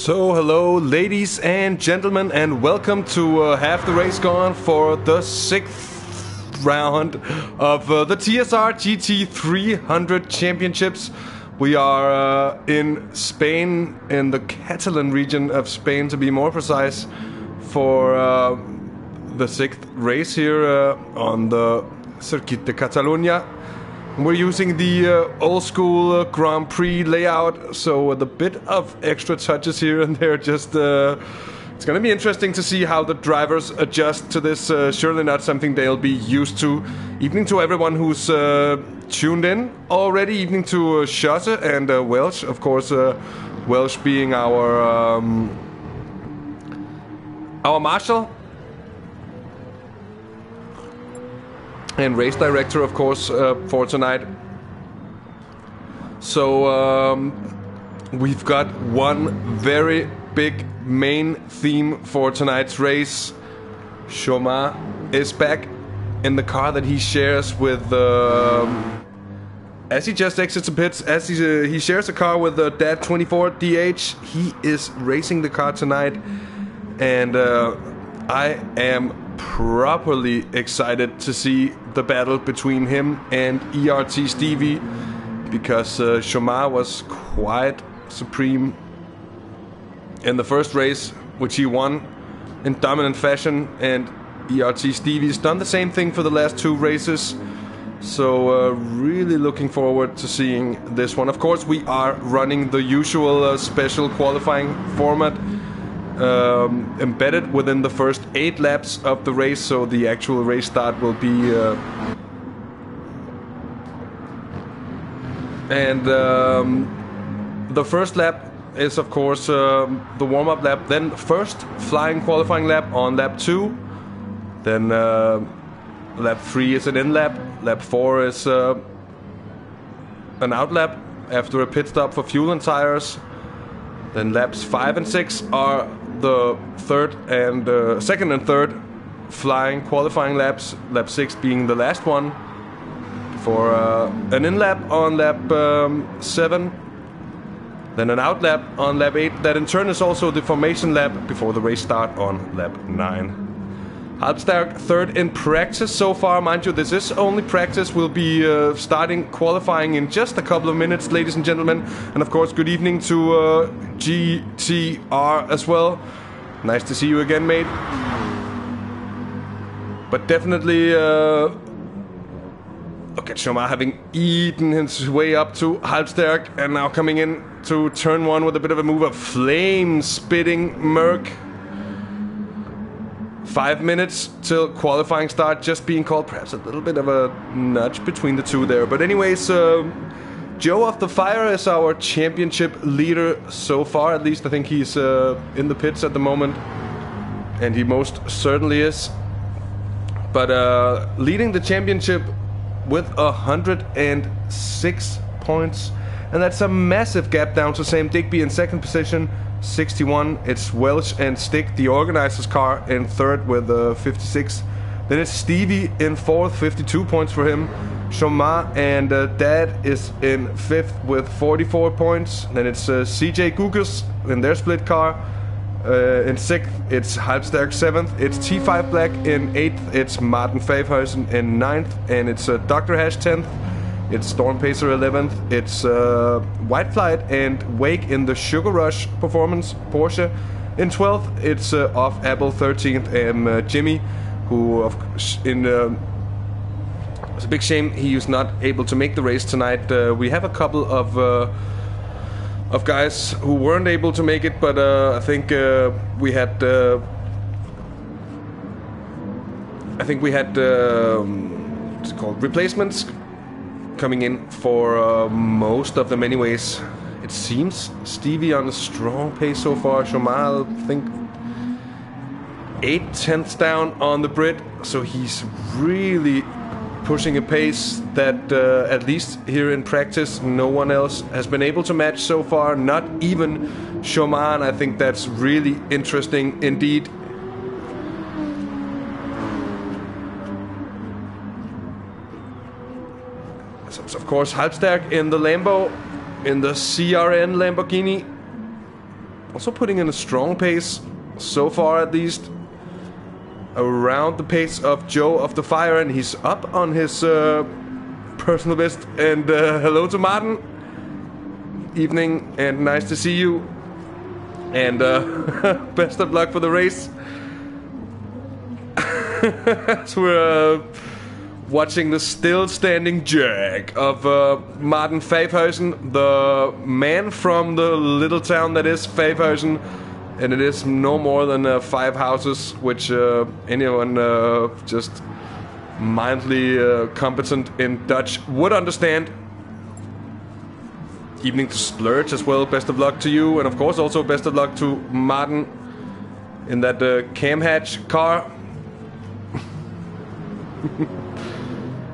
So hello ladies and gentlemen, and welcome to Half the Race Gone for the 6th round of the TSR GT300 Championships. We are in Spain, in the Catalan region of Spain to be more precise, for the 6th race here on the Circuit de Catalunya. We're using the old school Grand Prix layout, so with a bit of extra touches here and there. Just it's going to be interesting to see how the drivers adjust to this. Surely not something they'll be used to. Evening to everyone who's tuned in already. Evening to Schotte and Welsh, of course. Welsh being our marshal and race director, of course, for tonight. So we've got one very big main theme for tonight's race. Chomar is back in the car that he shares with, as he just exits the pits, as he shares a car with Dad 24DH. He is racing the car tonight, and I am properly excited to see the battle between him and ERT Stevie, because Chomar was quite supreme in the first race, which he won in dominant fashion, and ERT Stevie's done the same thing for the last two races. So really looking forward to seeing this one. Of course, we are running the usual special qualifying format embedded within the first 8 laps of the race, so the actual race start will be the first lap is of course the warm-up lap, then first flying qualifying lap on lap 2, then lap 3 is an in lap, lap 4 is an out lap after a pit stop for fuel and tires, then laps 5 and 6 are the second and third flying qualifying laps, lap 6 being the last one, for an in lap on lap 7, then an out lap on lap 8, that in turn is also the formation lap before the race start on lap 9. Halbstärk third in practice so far. Mind you, this is only practice. We'll be starting qualifying in just a couple of minutes, ladies and gentlemen. And of course, good evening to GTR as well. Nice to see you again, mate. But definitely look at Chomar having eaten his way up to Halbstärk, and now coming in to turn 1 with a bit of a move of flame-spitting Merc. 5 minutes till qualifying start, just being called. Perhaps a little bit of a nudge between the two there. But anyways, Joe of the Fire is our championship leader so far. At least I think he's in the pits at the moment, and he most certainly is. But leading the championship with 106 points, and that's a massive gap down to Sam Digby in second position, 61. It's Welsh and Stick, the organizer's car, in third with 56. Then it's Stevie in fourth, 52 points for him. Chomar and Dad is in fifth with 44 points. Then it's CJ Gugas in their split car in sixth. It's Halbstärk seventh. It's T5 Black in eighth. It's Martin Favhuisen in ninth. And it's Dr. Hash 10th. It's Storm Pacer 11th. It's White Flight and Wake in the Sugar Rush Performance Porsche in 12th. It's Off Apple 13th, and Jimmy, who it's a big shame he was not able to make the race tonight. We have a couple of guys who weren't able to make it, but I think we had what's it called, replacements coming in for most of them anyways. It seems Stevie on a strong pace so far. Chomar, I think 8/10ths down on the Brit, so he's really pushing a pace that at least here in practice no one else has been able to match so far, not even Chomar, and I think that's really interesting indeed. Of course, Halbstärk in the Lambo, in the CRN Lamborghini. Also putting in a strong pace, so far at least. Around the pace of Joe of the Fire, and he's up on his personal best. And hello to Martin. Evening, and nice to see you. And best of luck for the race. So we're watching the still standing jag of Martin Favhuisen, the man from the little town that is Favhuisen. And it is no more than 5 houses, which anyone just mildly competent in Dutch would understand. Evening to Splurge as well, best of luck to you. And of course also best of luck to Martin in that cam hatch car.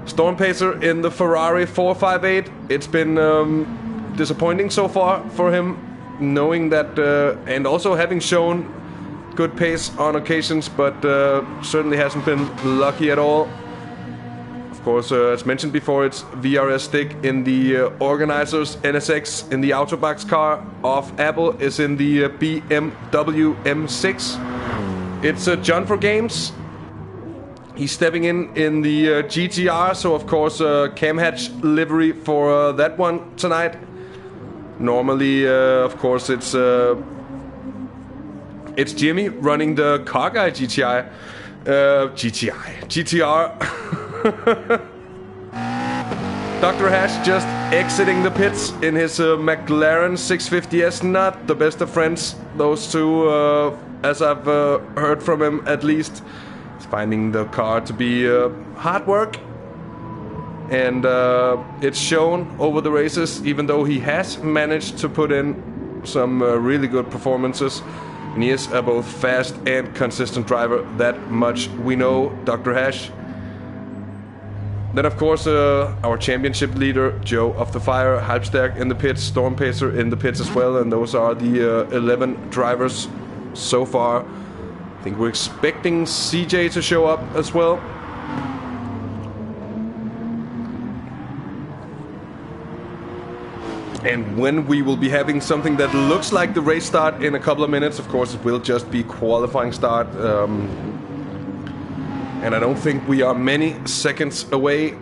Storm Pacer in the Ferrari 458. It's been disappointing so far for him, knowing that and also having shown good pace on occasions, but certainly hasn't been lucky at all. Of course, as mentioned before, it's VRS stick in the organizers, NSX in the Autobox car. Off Apple is in the BMW M6. It's John for Games. He's stepping in the GTR, so of course cam hatch livery for that one tonight. Normally, of course, it's Jimmy running the Car Guy GTR. Dr. Hash just exiting the pits in his McLaren 650S. Not the best of friends, those two, as I've heard from him at least. He's finding the car to be hard work. And it's shown over the races, even though he has managed to put in some really good performances. And he is a both fast and consistent driver. That much we know, Dr. Hash. Then, of course, our championship leader, Joe of the Fire, Halbstärk in the pits, Storm Pacer in the pits as well. And those are the 11 drivers so far. I think we're expecting CJ to show up as well. And when we will be having something that looks like the race start in a couple of minutes, of course it will just be qualifying start. And I don't think we are many seconds away.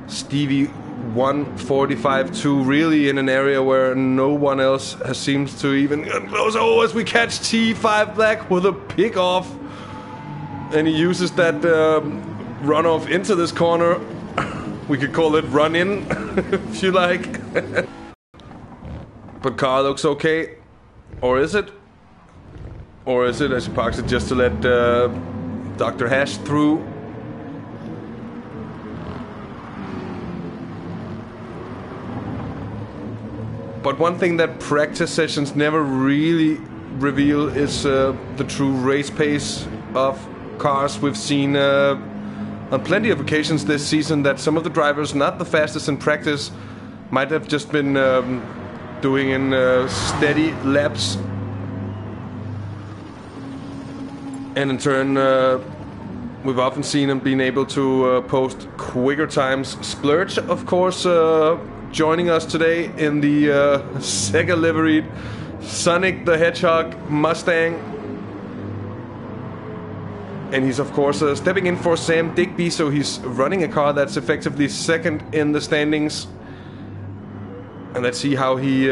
Stevie 145.2, really in an area where no one else seems to even get close. Oh, as we catch T5 Black with a pick off. And he uses that runoff into this corner. We could call it run in if you like. But car looks okay. Or is it? Or is it, as he parks it just to let Dr. Hash through? But one thing that practice sessions never really reveal is the true race pace of cars. We've seen on plenty of occasions this season that some of the drivers, not the fastest in practice, might have just been doing in steady laps. And in turn, we've often seen them being able to post quicker times. Splurge, of course, joining us today in the Sega liveried Sonic the Hedgehog Mustang. And he's, of course, stepping in for Sam Digby, so he's running a car that's effectively second in the standings. And let's see how he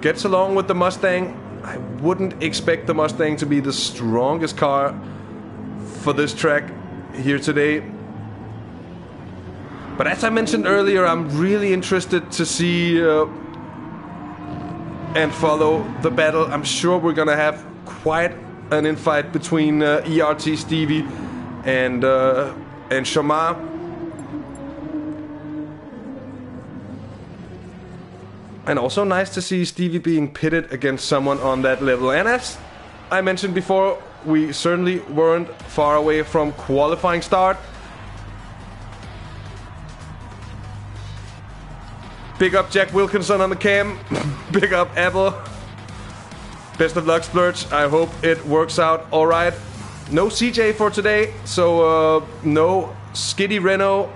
gets along with the Mustang. I wouldn't expect the Mustang to be the strongest car for this track here today. But as I mentioned earlier, I'm really interested to see and follow the battle. I'm sure we're gonna have quite an infight between ERT Stevie and Shamar. And also nice to see Stevie being pitted against someone on that level. And as I mentioned before, we certainly weren't far away from qualifying start. Big up Jack Wilkinson on the cam. Big up Apple. Best of luck, Splurge. I hope it works out alright. No CJ for today, so no Skiddy Renault.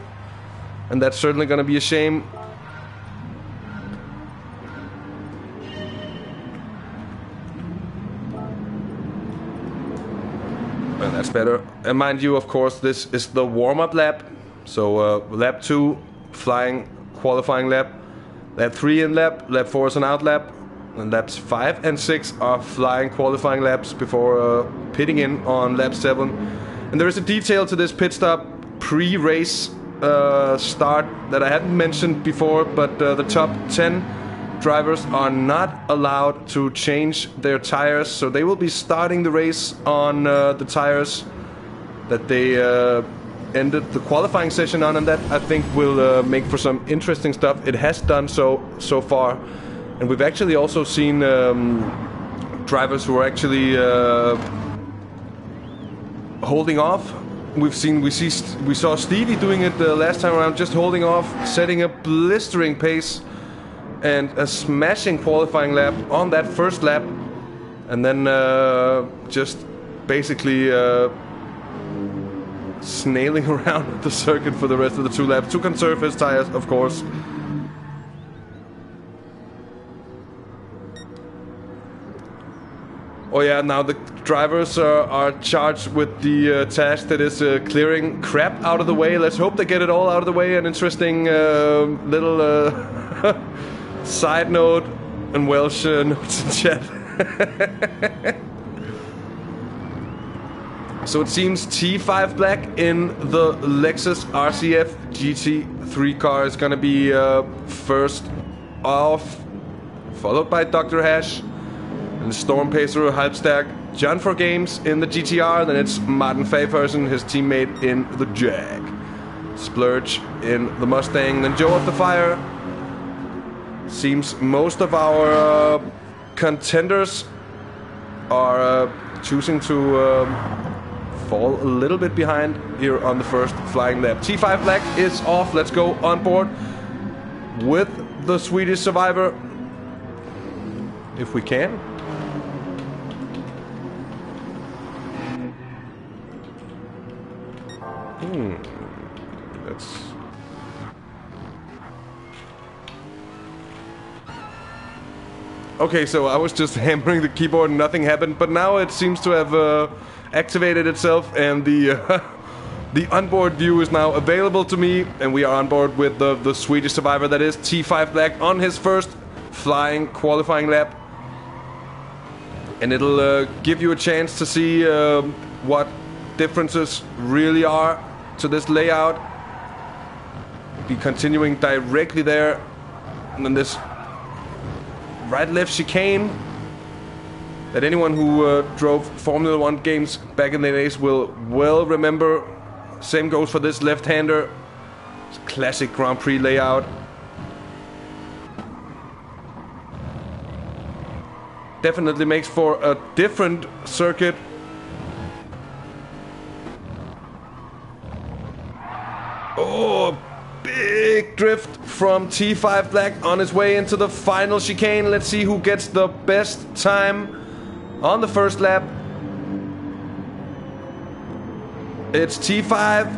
And that's certainly going to be a shame. better. And mind you, of course, this is the warm-up lap. So lap 2, flying qualifying lap. Lap 3 in lap. Lap 4 is an out lap. And laps 5 and 6 are flying qualifying laps before pitting in on lap 7. And there is a detail to this pit stop pre-race start that I hadn't mentioned before, but the top 10 drivers are not allowed to change their tires, so they will be starting the race on the tires that they ended the qualifying session on, and that I think will make for some interesting stuff. It has done so far, and we've actually also seen drivers who are actually holding off. We saw Stevie doing it the last time around, just holding off, setting a blistering pace and a smashing qualifying lap on that first lap, and then just basically snailing around the circuit for the rest of the 2 laps to conserve his tires, of course. Oh yeah, now the drivers are charged with the task that is clearing crap out of the way. Let's hope they get it all out of the way. An interesting little side note and Welsh notes in chat. So it seems T5 Black in the Lexus RCF GT3 car is gonna be first off, followed by Dr. Hash and Storm Pacer Halbstag. John for Games in the GTR, then it's Martin Faferson, his teammate in the Jag. Splurge in the Mustang, then Joe of the Fire. Seems most of our contenders are choosing to fall a little bit behind here on the first flying lap. T5 Black is off. Let's go on board with the Swedish survivor if we can. That's... Okay, so I was just hammering the keyboard and nothing happened, but now it seems to have activated itself, and the the onboard view is now available to me, and we are on board with the Swedish survivor, that is T5 Black, on his first flying qualifying lap. And it'll give you a chance to see what differences really are to this layout. Be continuing directly there, and then this right-left chicane that anyone who drove Formula 1 games back in the days will well remember. Same goes for this left-hander. It's classic Grand Prix layout. Definitely makes for a different circuit. Oh, big drift from T5 Black on his way into the final chicane. Let's see who gets the best time on the first lap. It's T5.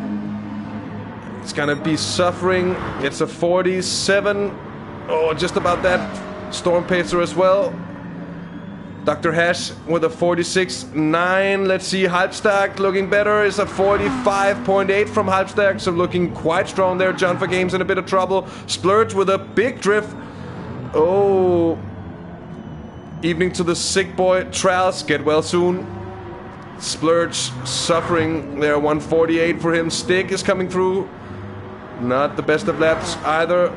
It's gonna be suffering. It's a 47. Oh, just about that. Storm Pacer as well. Dr. Hash with a 46.9. Let's see, Halbstag looking better. Is a 45.8 from Halbstag, so looking quite strong there. John for Games in a bit of trouble. Splurge with a big drift. Oh, evening to the sick boy. Trals, get well soon. Splurge suffering there, 148 for him. Stick is coming through. Not the best of laps either.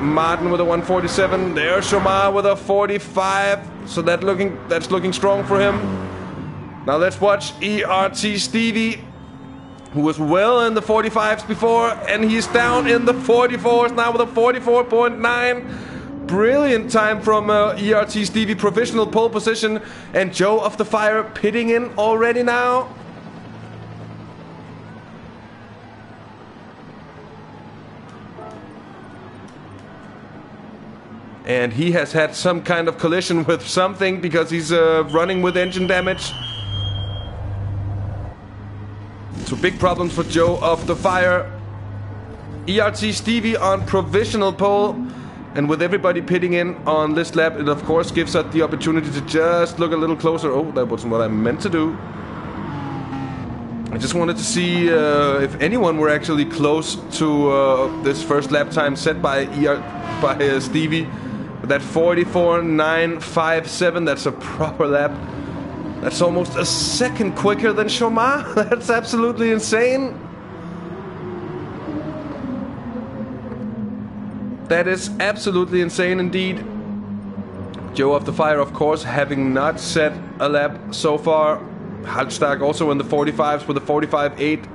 Martin with a 147. There's Shomar with a 45. So that's looking strong for him. Now let's watch ERT Stevie, who was well in the 45s before, and he's down in the 44s now with a 44.9. Brilliant time from ERT Stevie, provisional pole position, and Joe of the Fire pitting in already now. And he has had some kind of collision with something because he's running with engine damage. So big problems for Joe of the Fire. ERT Stevie on provisional pole. And with everybody pitting in on this lap, it of course gives us the opportunity to just look a little closer. Oh, that wasn't what I meant to do. I just wanted to see if anyone were actually close to this first lap time set by Stevie. That 44.957, that's a proper lap. That's almost a second quicker than Chomar. That's absolutely insane. That is absolutely insane indeed. Joe of the Fire, of course, having not set a lap so far. Halbstag also in the 45s with a 45.8.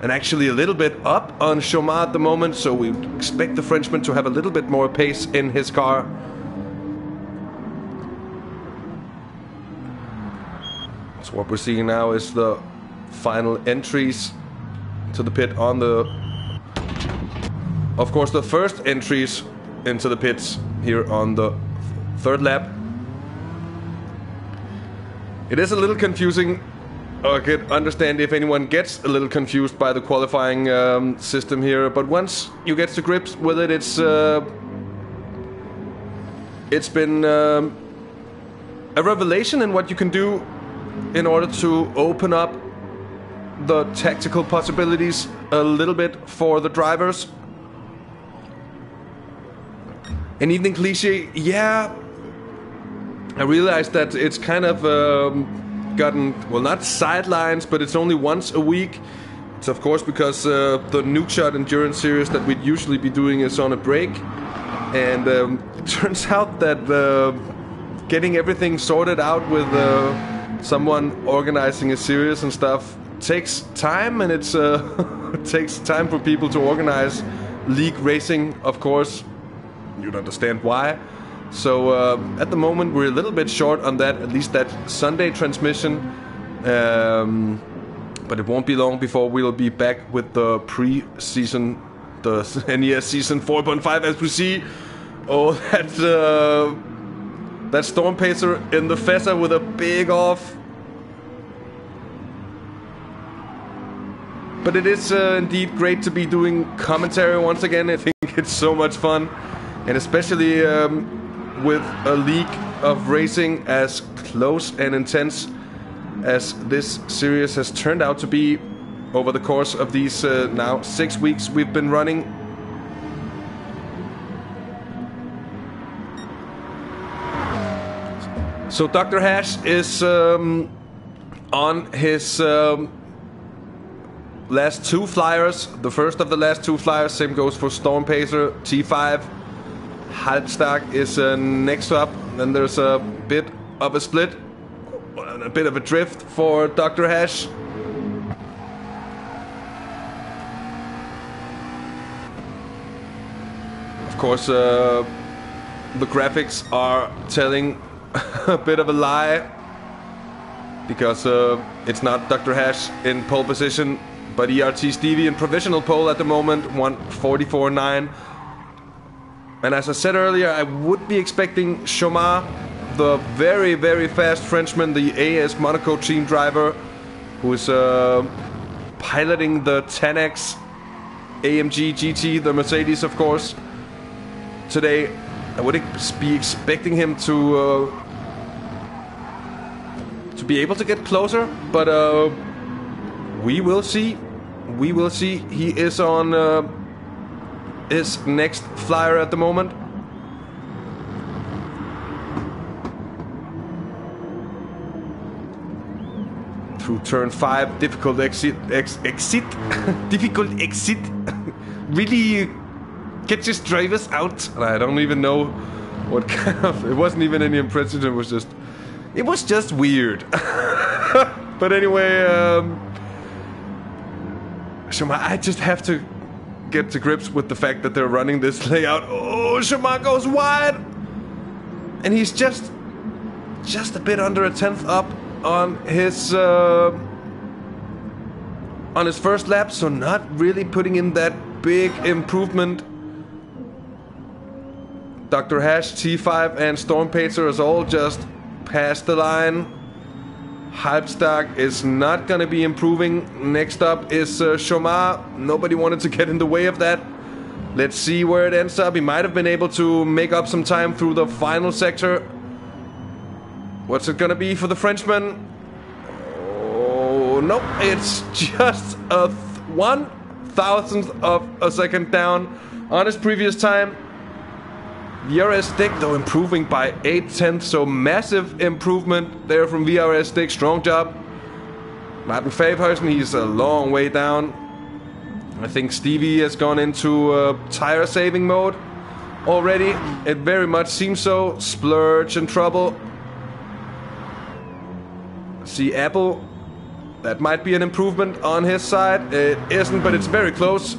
And actually a little bit up on Chomar at the moment. So we expect the Frenchman to have a little bit more pace in his car. So what we're seeing now is the final entries to the pit on the... Of course, the first entries into the pits here on the third lap. It is a little confusing. I could understand if anyone gets a little confused by the qualifying system here, but once you get to grips with it, it's been a revelation in what you can do in order to open up the tactical possibilities a little bit for the drivers. An evening cliche, yeah. I realized that it's kind of gotten, well, not sidelines, but it's only once a week. It's of course because the Nuke Shot Endurance Series that we'd usually be doing is on a break. And it turns out that getting everything sorted out with someone organizing a series and stuff takes time, and it's it takes time for people to organize league racing, of course. You'd understand why. So at the moment we're a little bit short on that, at least that Sunday transmission. But it won't be long before we'll be back with the pre-season, the NES season 4.5, as we see. Oh, that Storm Pacer in the Fessa with a big off. But it is indeed great to be doing commentary once again. I think it's so much fun. And especially with a league of racing as close and intense as this series has turned out to be over the course of these now 6 weeks we've been running. So Dr. Hash is on his last two flyers, the first of the last two flyers. Same goes for Storm Pacer, T5. Halbstag is next up. Then there's a bit of a split, a bit of a drift for Dr. Hash. Of course, the graphics are telling a bit of a lie, because it's not Dr. Hash in pole position, but ERT Stevie in provisional pole at the moment, 1:44.9. And as I said earlier, I would be expecting Chomar, the very, very fast Frenchman, the AS Monaco team driver, who is piloting the 10X AMG GT, the Mercedes, of course. Today, I would be expecting him to be able to get closer, but we will see. We will see. He is on his next flyer at the moment. Through turn 5, difficult exit. Difficult exit. Really catches drivers out. I don't even know what kind of... It wasn't even any impression, it was just weird. But anyway, Chomar, I just have to get to grips with the fact that they're running this layout. Oh, Chomar goes wide! And he's just a bit under a tenth up on his first lap, so not really putting in that big improvement. Dr. Hash, T5 and Storm Pacer is all just past the line. Halbstag is not going to be improving. Next up is Chomar. Nobody wanted to get in the way of that. Let's see where it ends up. He might have been able to make up some time through the final sector. What's it going to be for the Frenchman? Oh, Oh, no, it's just a 1/1000th of a second down on his previous time. VRS Stick, though, improving by 8/10, so massive improvement there from VRS Stick. Strong job. Martin Favhuysen, he's a long way down. I think Stevie has gone into tire saving mode already. It very much seems so. Splurge in trouble. See Apple. That might be an improvement on his side. It isn't, but it's very close.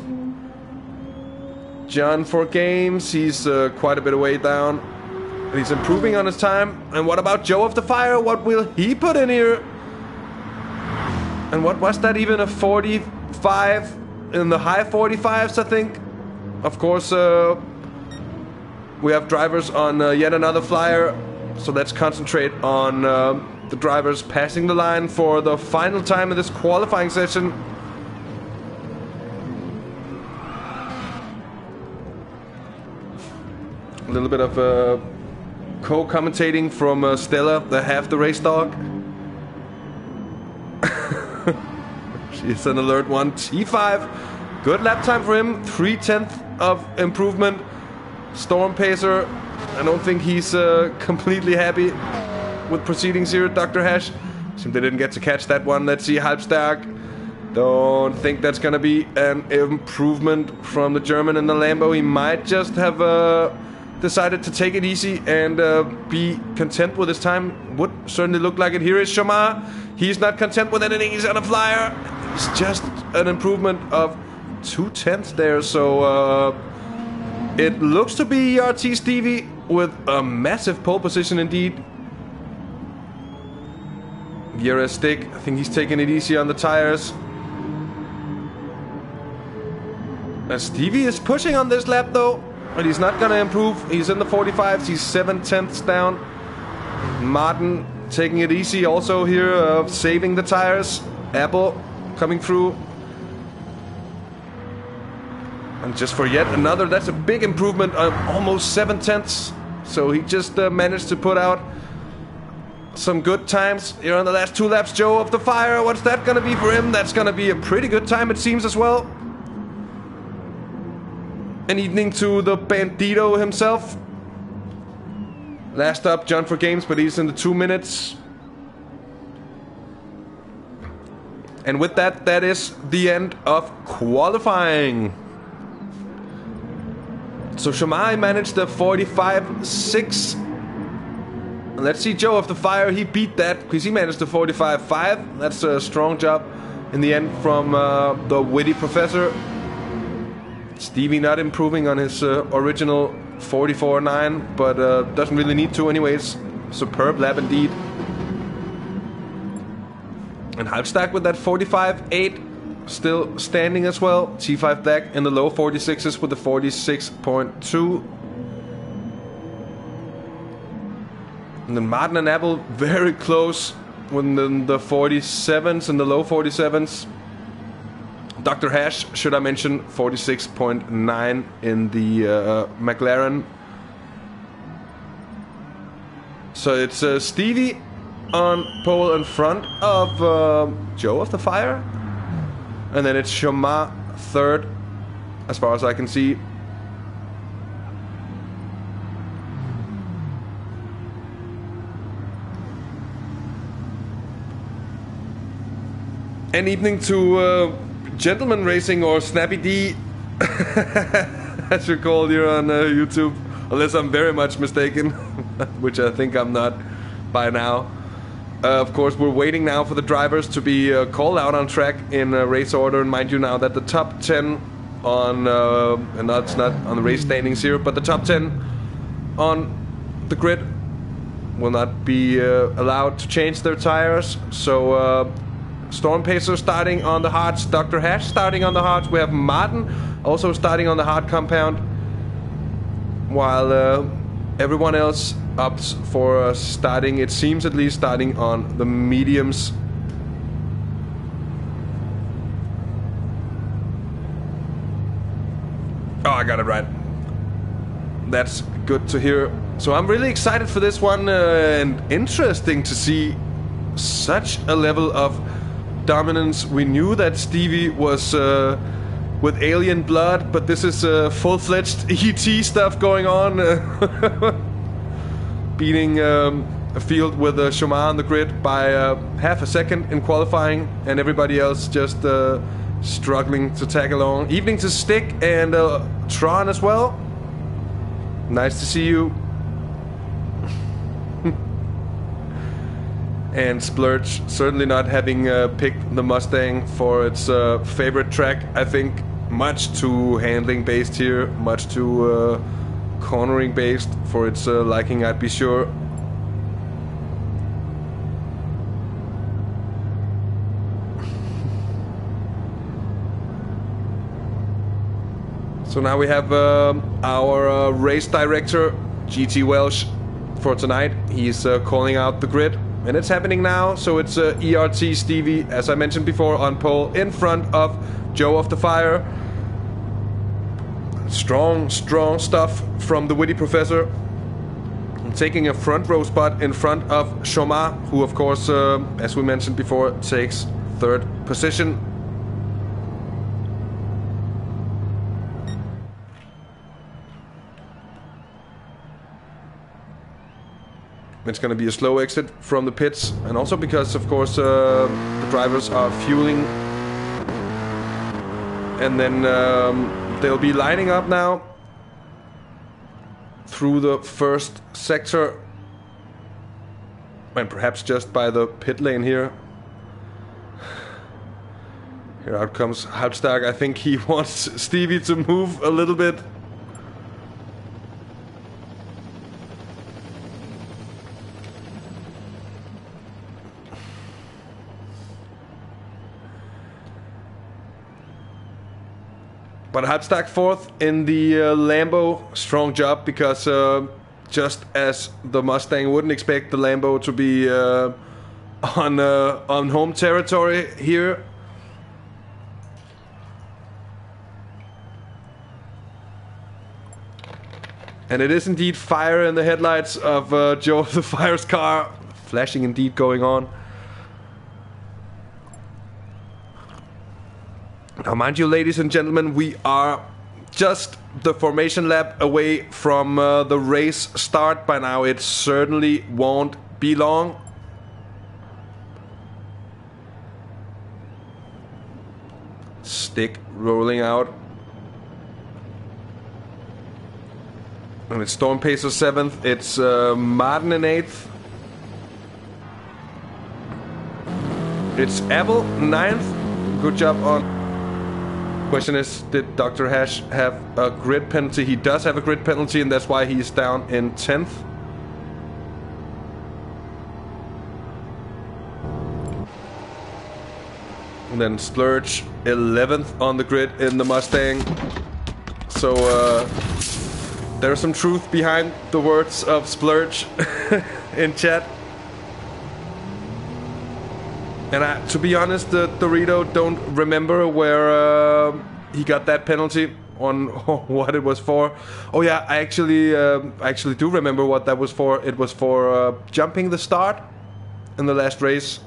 John for games, he's quite a bit away down. He's improving on his time. And what about Joe of the Fire? What will he put in here? And what was that, even a 45? In the high 45s, I think. Of course, we have drivers on yet another flyer. So let's concentrate on the drivers passing the line for the final time of this qualifying session. A little bit of co-commentating from Stella, the half the race dog. She's an alert one. T5. Good lap time for him. 3/10 of improvement. Storm Pacer. I don't think he's completely happy with proceedings here at Dr. Hash. Simply didn't get to catch that one. Let's see Halbstark. Don't think that's gonna be an improvement from the German in the Lambo. He might just have decided to take it easy and be content with his time. Would certainly look like it. Here is Shamar. He's not content with anything. He's on a flyer. It's just an improvement of 2/10 there. So it looks to be RT Stevie with a massive pole position indeed. VRS Stick, I think he's taking it easy on the tires. Stevie is pushing on this lap though, but he's not gonna improve. He's in the 45s, he's 7/10 down. Martin taking it easy also here, saving the tires. Apple coming through. And just for yet another, that's a big improvement of almost 7/10. So he just managed to put out some good times here on the last 2 laps. Joe of the Fire, what's that gonna be for him? That's gonna be a pretty good time, it seems, as well. An evening to the Bandito himself. Last up, John for games, but he's in the 2 minutes. And with that, that is the end of qualifying. So Shamai managed the 45.6. Let's see Joe of the Fire. He beat that because he managed the 45.5. That's a strong job in the end from the witty professor. Stevie not improving on his original 44.9, but doesn't really need to anyways. Superb lap indeed. And Halbstack with that 45.8 still standing as well. T5 Black in the low 46s with the 46.2. And then Martin and Apple very close within the 47s and the low 47s. Dr. Hash, should I mention, 46.9 in the McLaren. So it's Stevie on pole in front of Joe of the Fire. And then it's Shamar third, as far as I can see. An evening to Gentleman Racing, or Snappy D, as you're called here on YouTube, unless I'm very much mistaken, which I think I'm not by now. Of course, we're waiting now for the drivers to be called out on track in race order. And mind you now that the top 10 on, and that's not on the race standings here, but the top 10 on the grid will not be allowed to change their tires. So Storm Pacer starting on the hards, Dr. Hash starting on the hards. We have Martin also starting on the hard compound, while everyone else opts for starting, it seems at least, starting on the mediums. Oh, I got it right. That's good to hear. So I'm really excited for this one, and interesting to see such a level of dominance. We knew that Stevie was with alien blood, but this is full-fledged ET stuff going on. Beating a field with Chomar on the grid by half a second in qualifying, and everybody else just struggling to tag along. Evening to Stick and Tron as well. Nice to see you. And Splurge certainly not having picked the Mustang for its favorite track. I think much too handling based here, much too cornering based for its liking, I'd be sure. So now we have our race director, GT Welsh, for tonight. He's calling out the grid, and it's happening now. So it's ERT Stevie, as I mentioned before, on pole in front of Joe of the Fire. Strong stuff from the Witty Professor. Taking a front row spot in front of Chomar, who of course, as we mentioned before, takes third position. It's going to be a slow exit from the pits, and also because, of course, the drivers are fueling, and then they'll be lining up now through the first sector, and perhaps just by the pit lane here. Here out comes Halbstag. I think he wants Stevie to move a little bit. But Halbstag fourth in the Lambo. Strong job, because just as the Mustang wouldn't expect the Lambo to be on home territory here. And it is indeed fire in the headlights of Joe of the Fire's car. Flashing indeed going on. Now, mind you, ladies and gentlemen, we are just the formation lap away from the race start. By now, it certainly won't be long. Stick rolling out. And it's Storm Pacer 7th. It's Martin in 8th. It's Apple 9th. Good job on... Question is, did Dr. Hash have a grid penalty? He does have a grid penalty, and that's why he's down in 10th. And then Splurge 11th on the grid in the Mustang. So there's some truth behind the words of Splurge in chat. And to be honest, Dorito don't remember where he got that penalty on what it was for. Oh yeah, I actually do remember what that was for. It was for jumping the start in the last race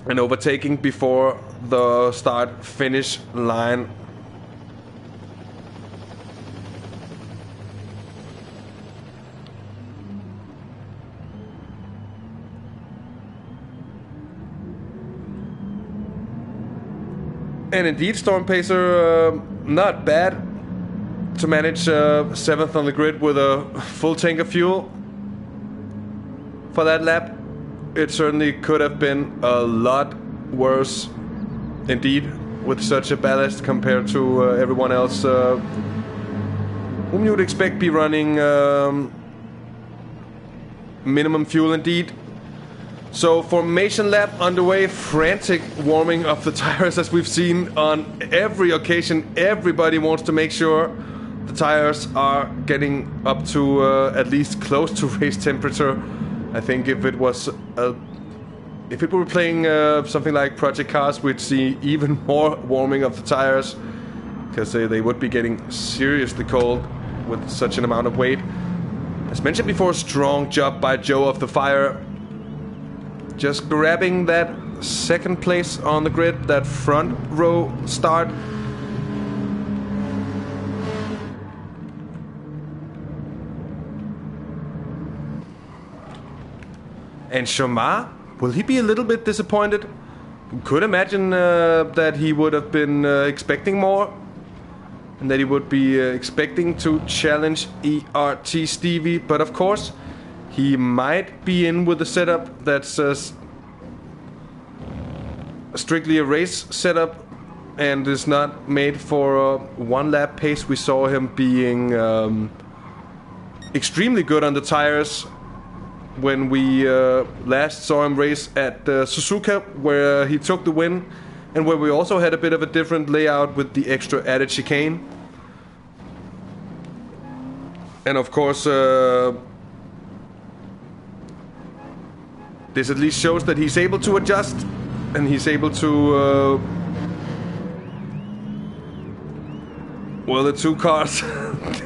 and overtaking before the start-finish line. And indeed, Storm Pacer, not bad to manage 7th on the grid with a full tank of fuel for that lap. It certainly could have been a lot worse, indeed, with such a ballast compared to everyone else whom you would expect be running minimum fuel, indeed. So formation lap underway, frantic warming of the tires as we've seen on every occasion. Everybody wants to make sure the tires are getting up to at least close to race temperature. I think if it was if it were playing something like Project Cars, we'd see even more warming of the tires, because they would be getting seriously cold with such an amount of weight. As mentioned before, strong job by Joe of the Fire. Just grabbing that second place on the grid, that front row start. And Shamar, will he be a little bit disappointed? Could imagine that he would have been expecting more, and that he would be expecting to challenge ERT Stevie, but of course he might be in with a setup that's strictly a race setup and is not made for one lap pace. We saw him being extremely good on the tires when we last saw him race at Suzuka, where he took the win, and where we also had a bit of a different layout with the extra added chicane. And of course, this at least shows that he's able to adjust, and he's able to... well, the two cars,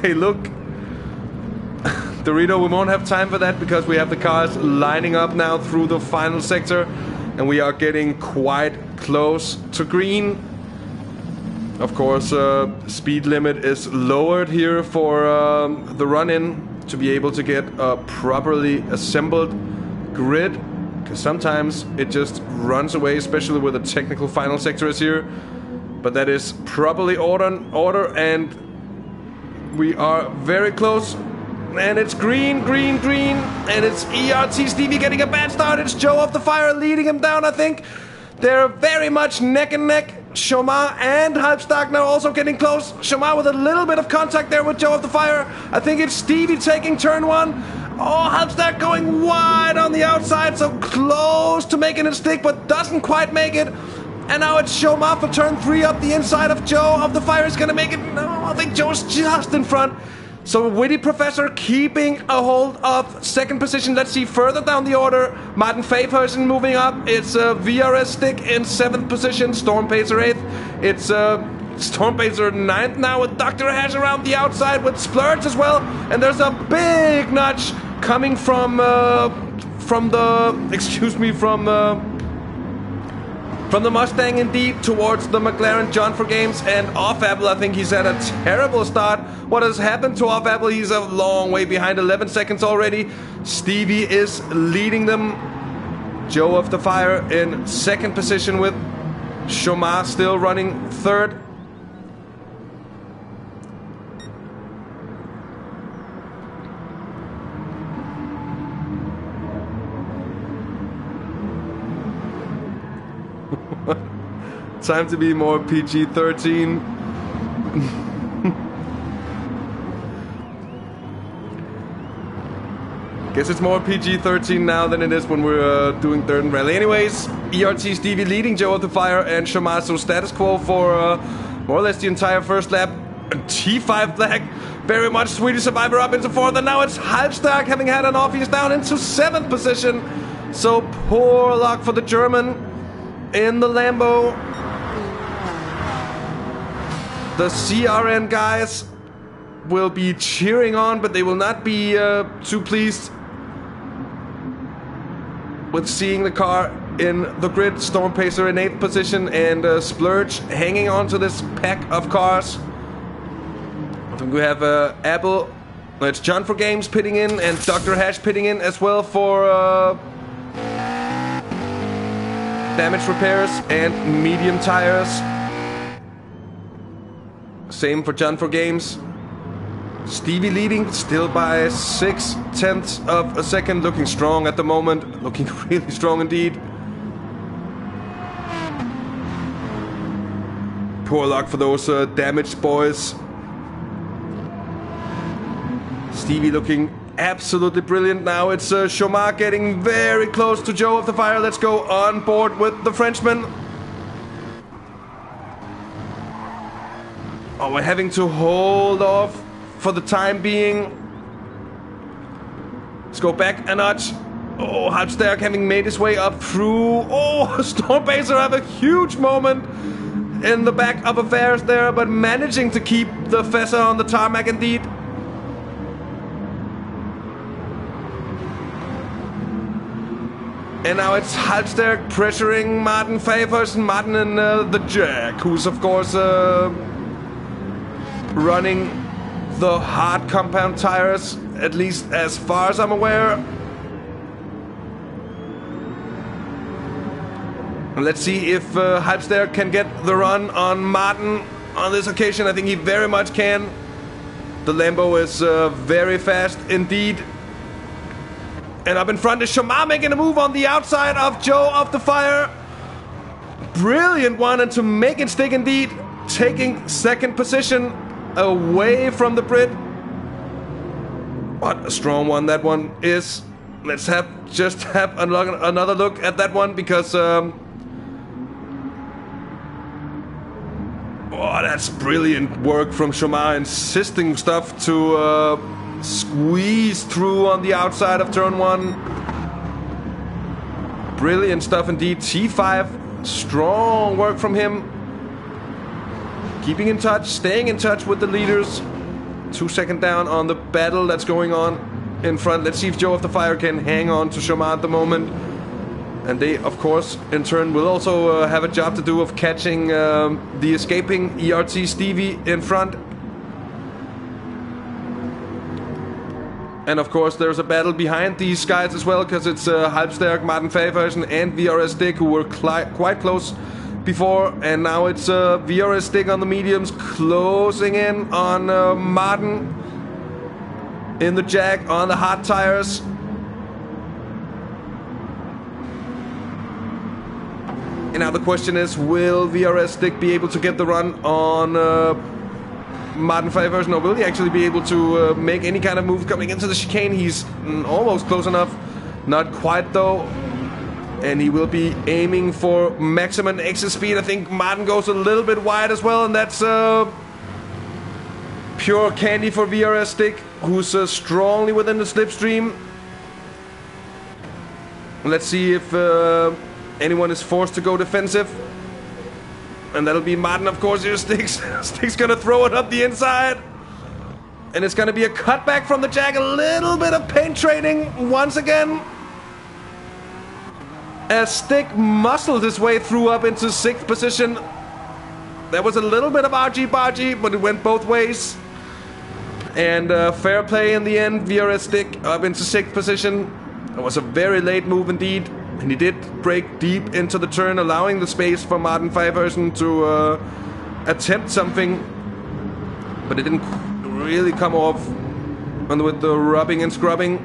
they look... Dorito, we won't have time for that because we have the cars lining up now through the final sector, and we are getting quite close to green. Of course, speed limit is lowered here for the run-in to be able to get a properly assembled grid, because sometimes it just runs away, especially with the technical final sector is here. But that is properly order, and we are very close. And it's green, green, green, and it's ERT Stevie getting a bad start. It's Joe of the Fire leading him down, I think. They're very much neck and neck. Shamar and Halbstark now also getting close. Shamar with a little bit of contact there with Joe of the Fire. I think it's Stevie taking turn one. Oh, Halbstark going wide on the outside, so close to making it stick, but doesn't quite make it. And now it's Shamar for turn 3 up the inside of Joe of the Fire. Is going to make it. No, I think Joe's just in front. So Witty Professor keeping a hold of second position. Let's see further down the order. Martin Fayeperson moving up. It's VRS Stick in 7th position. Storm Pacer 8th. It's Storm Pacer 9th now with Dr. Hash around the outside with Splurge as well. And there's a big notch coming from the Mustang indeed towards the McLaren John for Games, and Off Apple. I think he's had a terrible start. What has happened to Off Apple? He's a long way behind, 11 seconds already. Stevie is leading them. Joe of the Fire in 2nd position with Shamar still running 3rd. Time to be more PG-13. Guess it's more PG-13 now than it is when we're doing Dirten Rally. Anyways, ERT Stevie leading Joe of the Fire and Shamar, so status quo for more or less the entire first lap. T5 Black, very much Swedish Survivor up into 4th, and now it's Halbstark having had an off. He's down into 7th position. So poor luck for the German in the Lambo. The CRN guys will be cheering on, but they will not be too pleased with seeing the car in the grid. Storm Pacer in 8th position, and Splurge hanging on to this pack of cars. I think we have Apple, it's John for Games pitting in, and Dr. Hash pitting in as well for damage repairs and medium tires. Same for John for Games. Stevie leading still by 0.6 of a second. Looking strong at the moment. Looking really strong indeed. Poor luck for those damaged boys. Stevie looking absolutely brilliant now. It's Shamar getting very close to Joe of the Fire. Let's go on board with the Frenchman. Oh, we're having to hold off for the time being. Let's go back a notch. Oh, Halbstark having made his way up through. Oh, Storm Pacer have a huge moment in the back of affairs there, but managing to keep the Fessa on the tarmac indeed. And now it's Halbsterk pressuring Martin Faversen. Martin in the Jag, who's of course running the hard compound tires, at least as far as I'm aware. And let's see if Halbsterk can get the run on Martin on this occasion. I think he very much can. The Lambo is very fast indeed. And up in front is Shamar making a move on the outside of Joe of the Fire. Brilliant one, and to make it stick indeed, taking second position away from the Brit. What a strong one that one is. Let's have another look at that one, because oh, that's brilliant work from Shamar, insisting stuff to squeeze through on the outside of turn 1. Brilliant stuff indeed. T5, strong work from him. Keeping in touch, staying in touch with the leaders. 2 seconds down on the battle that's going on in front. Let's see if Joe of the Fire can hang on to Shamar at the moment. And they, of course, in turn will also have a job to do of catching the escaping ERT Stevie in front. And of course, there's a battle behind these guys as well, because it's Halbsterk, Martin Faversen, and VRS Dick, who were quite close before. And now it's VRS Dick on the mediums, closing in on Martin in the Jag on the hard tires. And now the question is, will VRS Dick be able to get the run on Martin Faversen, or will he actually be able to make any kind of move coming into the chicane? He's almost close enough. Not quite though. And he will be aiming for maximum exit speed. I think Martin goes a little bit wide as well, and that's pure candy for VRS Dick, who's strongly within the slipstream. Let's see if anyone is forced to go defensive. And that'll be Martin, of course. Here Stick's gonna throw it up the inside. And it's gonna be a cutback from the Jag. A little bit of paint trading once again, as Stick muscled his way through up into 6th position. There was a little bit of argy-bargy, but it went both ways. And fair play in the end. VRS Stick up into 6th position. It was a very late move indeed. And he did break deep into the turn, allowing the space for Martin Faversen to attempt something. But it didn't really come off. And with the rubbing and scrubbing,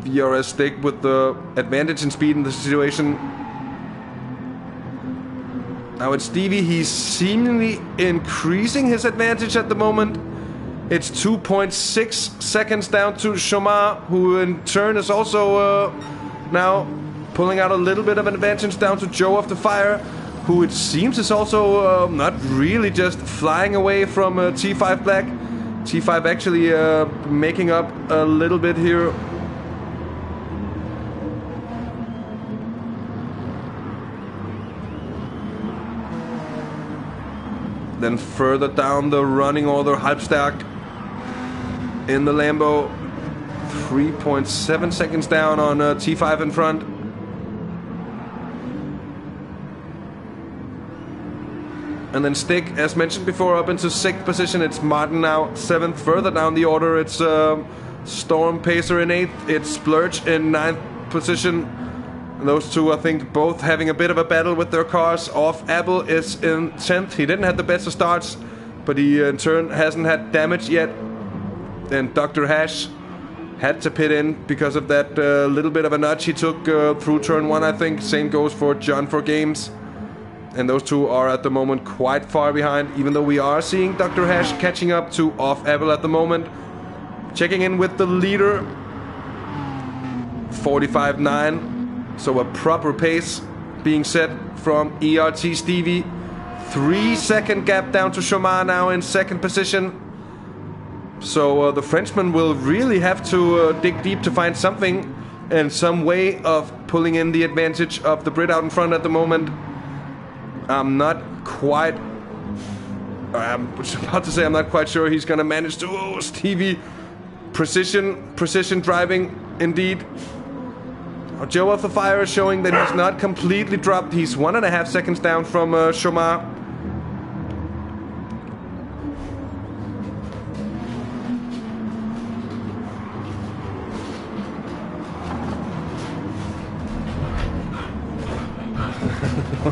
VRS Stick with the advantage in speed in the situation. Now it's Stevie. He's seemingly increasing his advantage at the moment. It's 2.6 seconds down to Shamar, who in turn is also now pulling out a little bit of an advantage down to Joe of the Fire, who it seems is also not really just flying away from T5 Black. T5 actually making up a little bit here. Then further down the running order, Halbsterk in the Lambo. 3.7 seconds down on T5 in front. And then Stick, as mentioned before, up into 6th position. It's Martin now 7th. Further down the order, it's Storm Pacer in 8th. It's Splurge in 9th position. And those two, I think, both having a bit of a battle with their cars. Off Apple is in 10th. He didn't have the best of starts, but he in turn hasn't had damage yet. And Dr. Hash had to pit in because of that little bit of a nudge he took through turn 1, I think. Same goes for John for Games. And those two are at the moment quite far behind, even though we are seeing Dr. Hash catching up to Off Apple at the moment. Checking in with the leader, 45.9. So a proper pace being set from ERT Stevie. 3 second gap down to Shamar now in 2nd position. So the Frenchman will really have to dig deep to find something and some way of pulling in the advantage of the Brit out in front at the moment. I'm not quite... I'm about to say I'm not quite sure he's going to manage to... Oh, Stevie. Precision driving, indeed. Joe of the Fire is showing that he's not completely dropped. He's 1.5 seconds down from Chomar.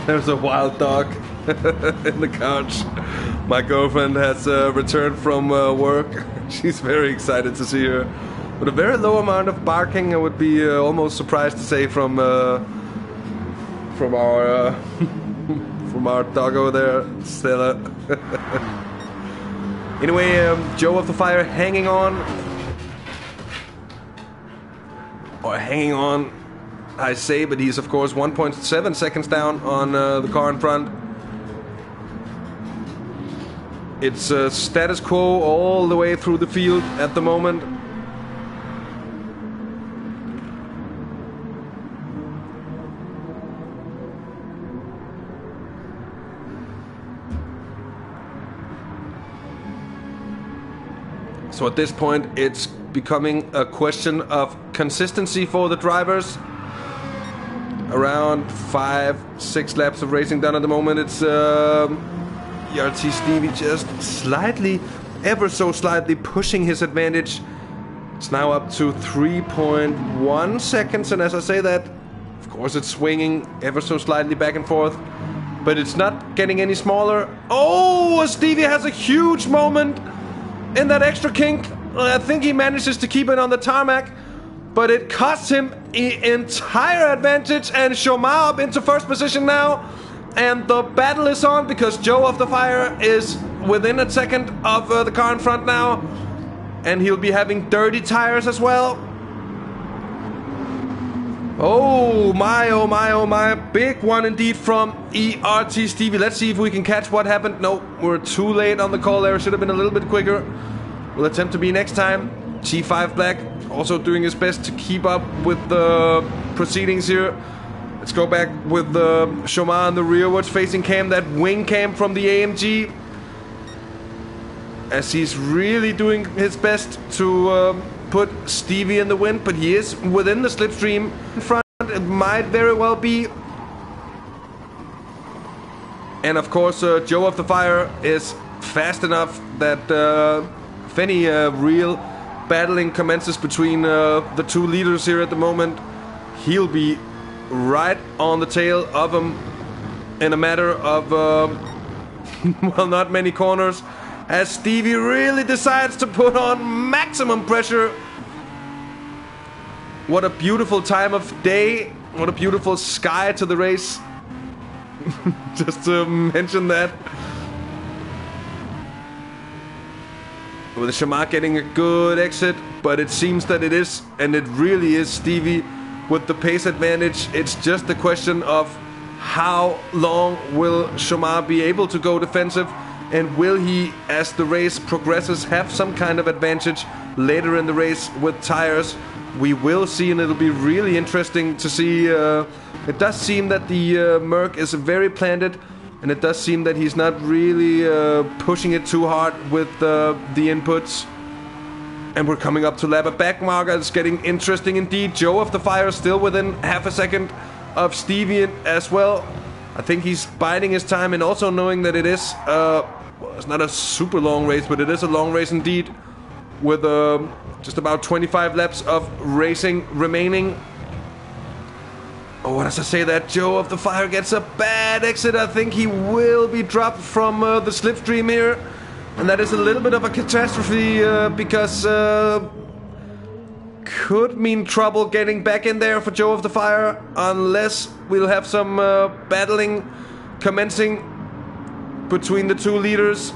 There's a wild dog in the couch. My girlfriend has returned from work. She's very excited to see her. With a very low amount of barking, I would be almost surprised to say from our from our doggo there, Stella. Anyway, Joe of the Fire hanging on, I say, but he's of course 1.7 seconds down on the car in front. It's status quo all the way through the field at the moment. So at this point, it's becoming a question of consistency for the drivers. Around 5-6 laps of racing done at the moment. It's ERT Stevie just slightly, ever so slightly pushing his advantage. It's now up to 3.1 seconds, and as I say that, of course it's swinging ever so slightly back and forth, but it's not getting any smaller. Oh, Stevie has a huge moment in that extra kink. I think he manages to keep it on the tarmac, but it costs him the entire advantage, and Chomar up into first position now. And the battle is on because Joe of the Fire is within a second of the car in front now. And he'll be having dirty tires as well. Oh my, oh my, oh my. Big one indeed from ERT Stevie. Let's see if we can catch what happened. No, we're too late on the call there. Should have been a little bit quicker. We'll attempt to be next time. G5 Black also doing his best to keep up with the proceedings here. Let's go back with Chomar on the rearwards facing cam, that wing cam from the AMG. As he's really doing his best to put Stevie in the wind, but he is within the slipstream in front. It might very well be. And of course, Joe of the Fire is fast enough that if any real battling commences between the two leaders here at the moment, he'll be right on the tail of him in a matter of well, not many corners, as Stevie really decides to put on maximum pressure. What a beautiful time of day, what a beautiful sky to the race. Just to mention that. With Chomar getting a good exit, but it seems that it is, and it really is, Stevie with the pace advantage. It's just a question of how long will Chomar be able to go defensive, and will he, as the race progresses, have some kind of advantage later in the race with tires. We will see, and it'll be really interesting to see. It does seem that the Merc is very planted, and it does seem that he's not really pushing it too hard with the inputs. And we're coming up to lap. A back marker. It's getting interesting indeed. Joe of the Fire still within half a second of Stevie as well. I think he's biding his time, and also knowing that it is, well, it's not a super long race, but it is a long race indeed, with just about 25 laps of racing remaining. Oh, what does I say that? Joe of the Fire gets a bad exit. I think he will be dropped from the slipstream here. And that is a little bit of a catastrophe because could mean trouble getting back in there for Joe of the Fire, unless we'll have some battling commencing between the two leaders.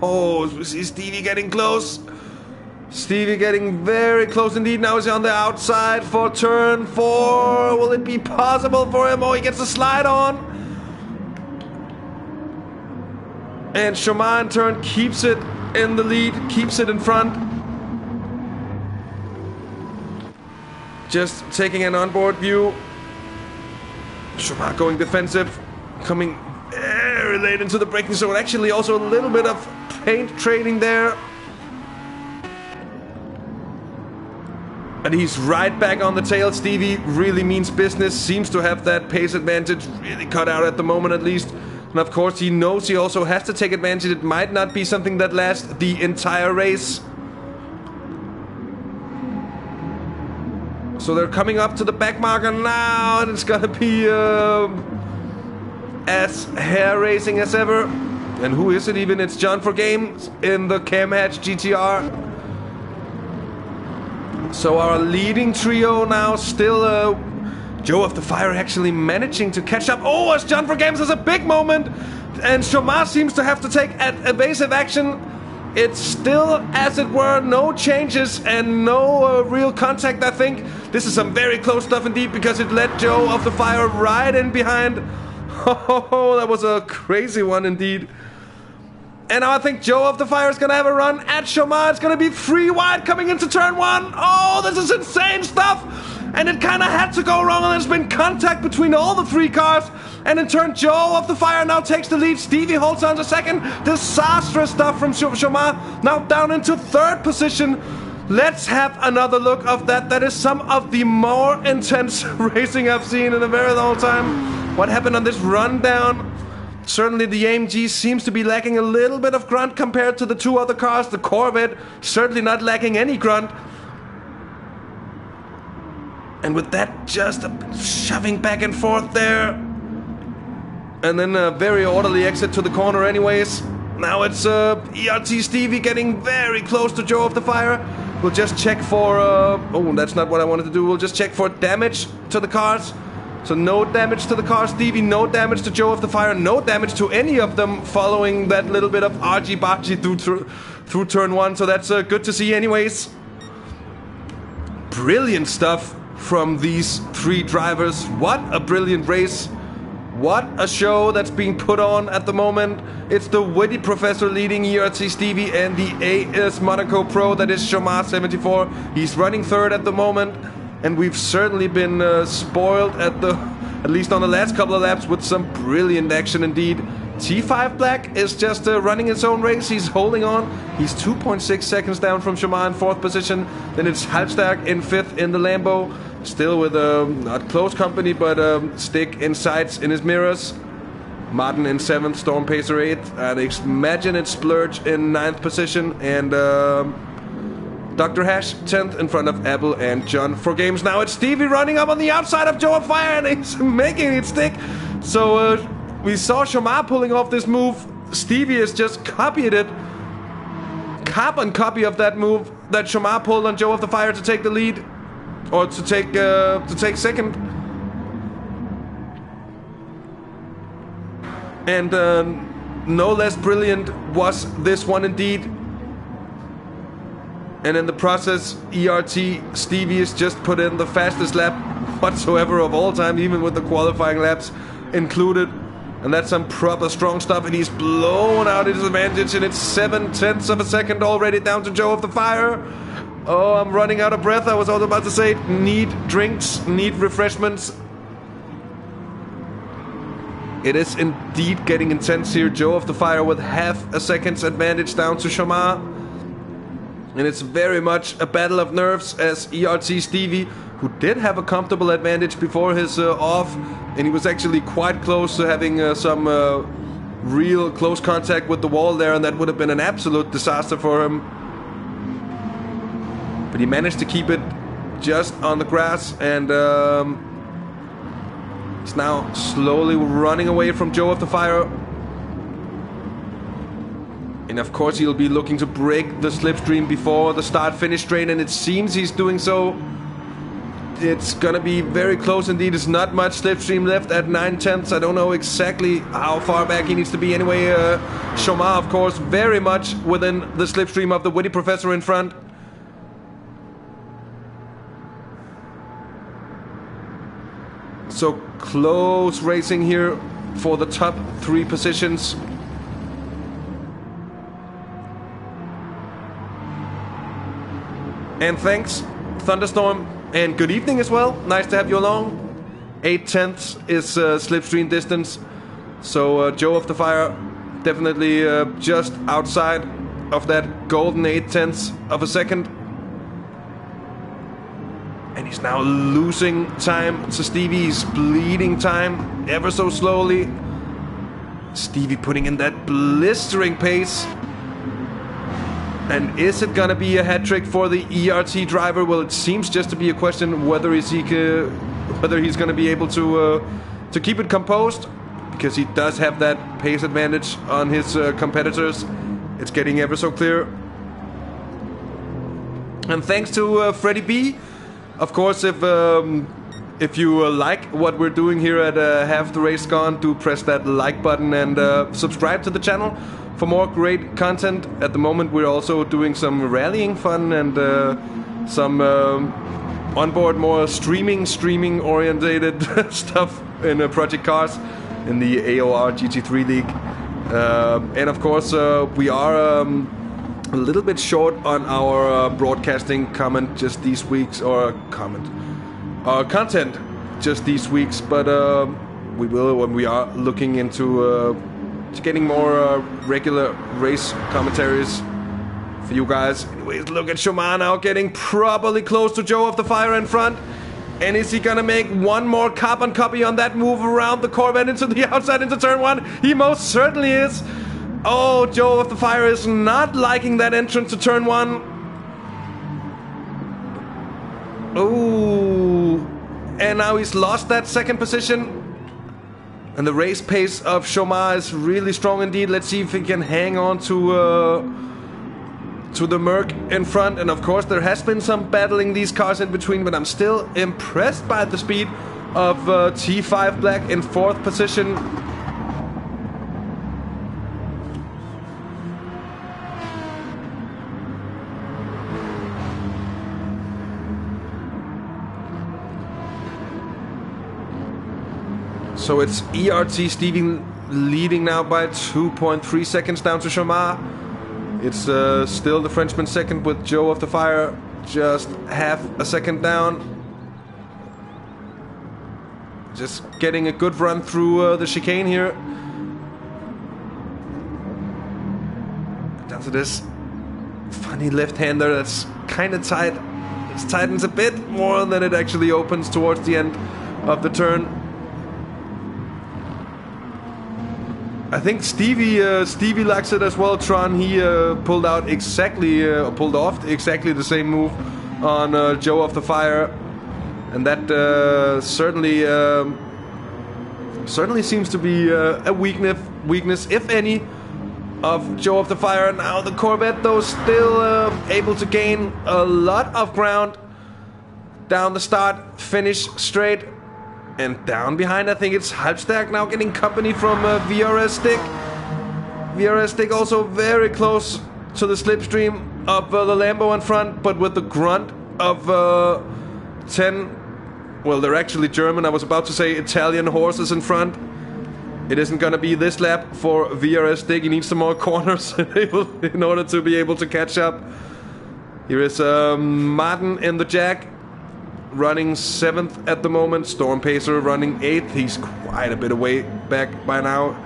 Oh, we see Stevie getting close. Stevie getting very close indeed. Now he's on the outside for turn 4. Will it be possible for him? Oh, he gets a slide on. And Chomar in turn keeps it in the lead, keeps it in front. Just taking an onboard view. Chomar going defensive, coming very very late into the braking zone. Actually, also a little bit of paint trading there. And he's right back on the tail. Stevie really means business. Seems to have that pace advantage really cut out at the moment at least. And of course he knows he also has to take advantage. It might not be something that lasts the entire race. So they're coming up to the back marker now. And it's gonna be as hair racing as ever. And who is it even? It's John for Games in the Cam Hatch GTR. So our leading trio now still Joe of the Fire actually managing to catch up. Oh, as John for Games has a big moment. And Chomar seems to have to take evasive action. It's still, as it were, no changes and no real contact, I think. This is some very close stuff indeed, because it led Joe of the Fire right in behind. Oh, that was a crazy one indeed. And now I think Joe of the Fire is going to have a run at Chomar. It's going to be 3 wide coming into turn 1. Oh, this is insane stuff. And it kind of had to go wrong. And there's been contact between all the 3 cars. And in turn, Joe of the Fire now takes the lead. Stevie holds on to second. Disastrous stuff from Chomar. Now down into 3rd position. Let's have another look of that. That is some of the more intense racing I've seen in a very long time. What happened on this rundown? Certainly the AMG seems to be lacking a little bit of grunt compared to the 2 other cars. The Corvette certainly not lacking any grunt. And with that, just shoving back and forth there. And then a very orderly exit to the corner anyways. Now it's ERT Stevie getting very close to Joe of the Fire. We'll just check for... oh, that's not what I wanted to do. We'll just check for damage to the cars. So no damage to the car, Stevie, no damage to Joe of the Fire, no damage to any of them following that little bit of argy-bargy through turn 1. So that's good to see anyways. Brilliant stuff from these 3 drivers. What a brilliant race. What a show that's being put on at the moment. It's the witty professor leading ERT Stevie and the AS Monaco Pro, that is Chomar 74. He's running 3rd at the moment. And we've certainly been spoiled at least on the last couple of laps with some brilliant action indeed. T5 Black is just running his own race. He's holding on. He's 2.6 seconds down from Chomar in 4th position. Then it's Halbstag in 5th in the Lambo. Still with not close company, but Stick in sights in his mirrors. Martin in 7th, Storm Pacer 8th. I'd imagine it's Splurge in 9th position. And... Dr. Hash 10th in front of Apple and John for Games. Now it's Stevie running up on the outside of Joe of Fire and he's making it stick. So we saw Chomar pulling off this move. Stevie has just copied it. Carbon copy of that move that Chomar pulled on Joe of the Fire to take the lead. Or to take second. And no less brilliant was this one indeed. And in the process, ERT Stevie has just put in the fastest lap whatsoever of all time, even with the qualifying laps included. And that's some proper strong stuff. And he's blown out his advantage. And it's 0.7 of a second already down to Joe of the Fire. Oh, I'm running out of breath. I was also about to say, need drinks, need refreshments. It is indeed getting intense here. Joe of the Fire with 0.5 second's advantage down to Chomar. And it's very much a battle of nerves as ERT Stevie, who did have a comfortable advantage before his off, and he was actually quite close to having some real close contact with the wall there, and that would have been an absolute disaster for him. But he managed to keep it just on the grass, and he's now slowly running away from Joe of the Fire. And of course he'll be looking to break the slipstream before the start-finish straight, and it seems he's doing so. It's gonna be very close indeed. There's not much slipstream left at 9/10. I don't know exactly how far back he needs to be anyway. Chomar, of course, very much within the slipstream of the witty professor in front. So close racing here for the top 3 positions. And thanks, Thunderstorm, and good evening as well. Nice to have you along. 8/10 is slipstream distance. So Joe of the Fire definitely just outside of that golden 0.8 of a second. And he's now losing time to Stevie. He's bleeding time ever so slowly. Stevie putting in that blistering pace. And is it gonna be a hat trick for the ERT driver? Well, it seems just to be a question whether he's gonna be able to keep it composed, because he does have that pace advantage on his competitors. It's getting ever so clear. And thanks to Freddie B. Of course, if you like what we're doing here at Half the Race Gone, do press that like button and subscribe to the channel for more great content. At the moment, we're also doing some rallying fun and some onboard more streaming orientated stuff in Project Cars in the AOR GT3 League. And of course, we are a little bit short on our broadcasting content just these weeks, just these weeks, but we will when we are looking into getting more regular race commentaries for you guys. Anyways, look at Shomar now getting properly close to Joe of the Fire in front. And is he gonna make one more carbon copy on that move around the Corvette into the outside into turn one? He most certainly is. Oh, Joe of the Fire is not liking that entrance to turn one. Oh, and now he's lost that second position. And the race pace of Shomar is really strong indeed. Let's see if he can hang on to the Merc in front. And of course, there has been some battling these cars in between, but I'm still impressed by the speed of T5 Black in 4th position. So it's ERT Stevie leading now by 2.3 seconds down to Shomar. It's still the Frenchman second, with Joe of the Fire just half a second down. Just getting a good run through the chicane here. Down to this funny left-hander that's kind of tight. It tightens a bit more than it actually opens towards the end of the turn. I think Stevie likes it as well. Tron, he pulled off exactly the same move on Joe of the Fire, and that certainly seems to be a weakness, if any, of Joe of the Fire. Now the Corvette, though, still able to gain a lot of ground down the start, finish straight. And down behind, I think it's Halbstag now getting company from VRS Stick. VRS Stick also very close to the slipstream of the Lambo in front, but with the grunt of 10... Well, they're actually German. I was about to say Italian horses in front. It isn't going to be this lap for VRS Stick. He needs some more corners in order to be able to catch up. Here is Martin in the Jack, running 7th at the moment. Storm Pacer running 8th. He's quite a bit away back by now.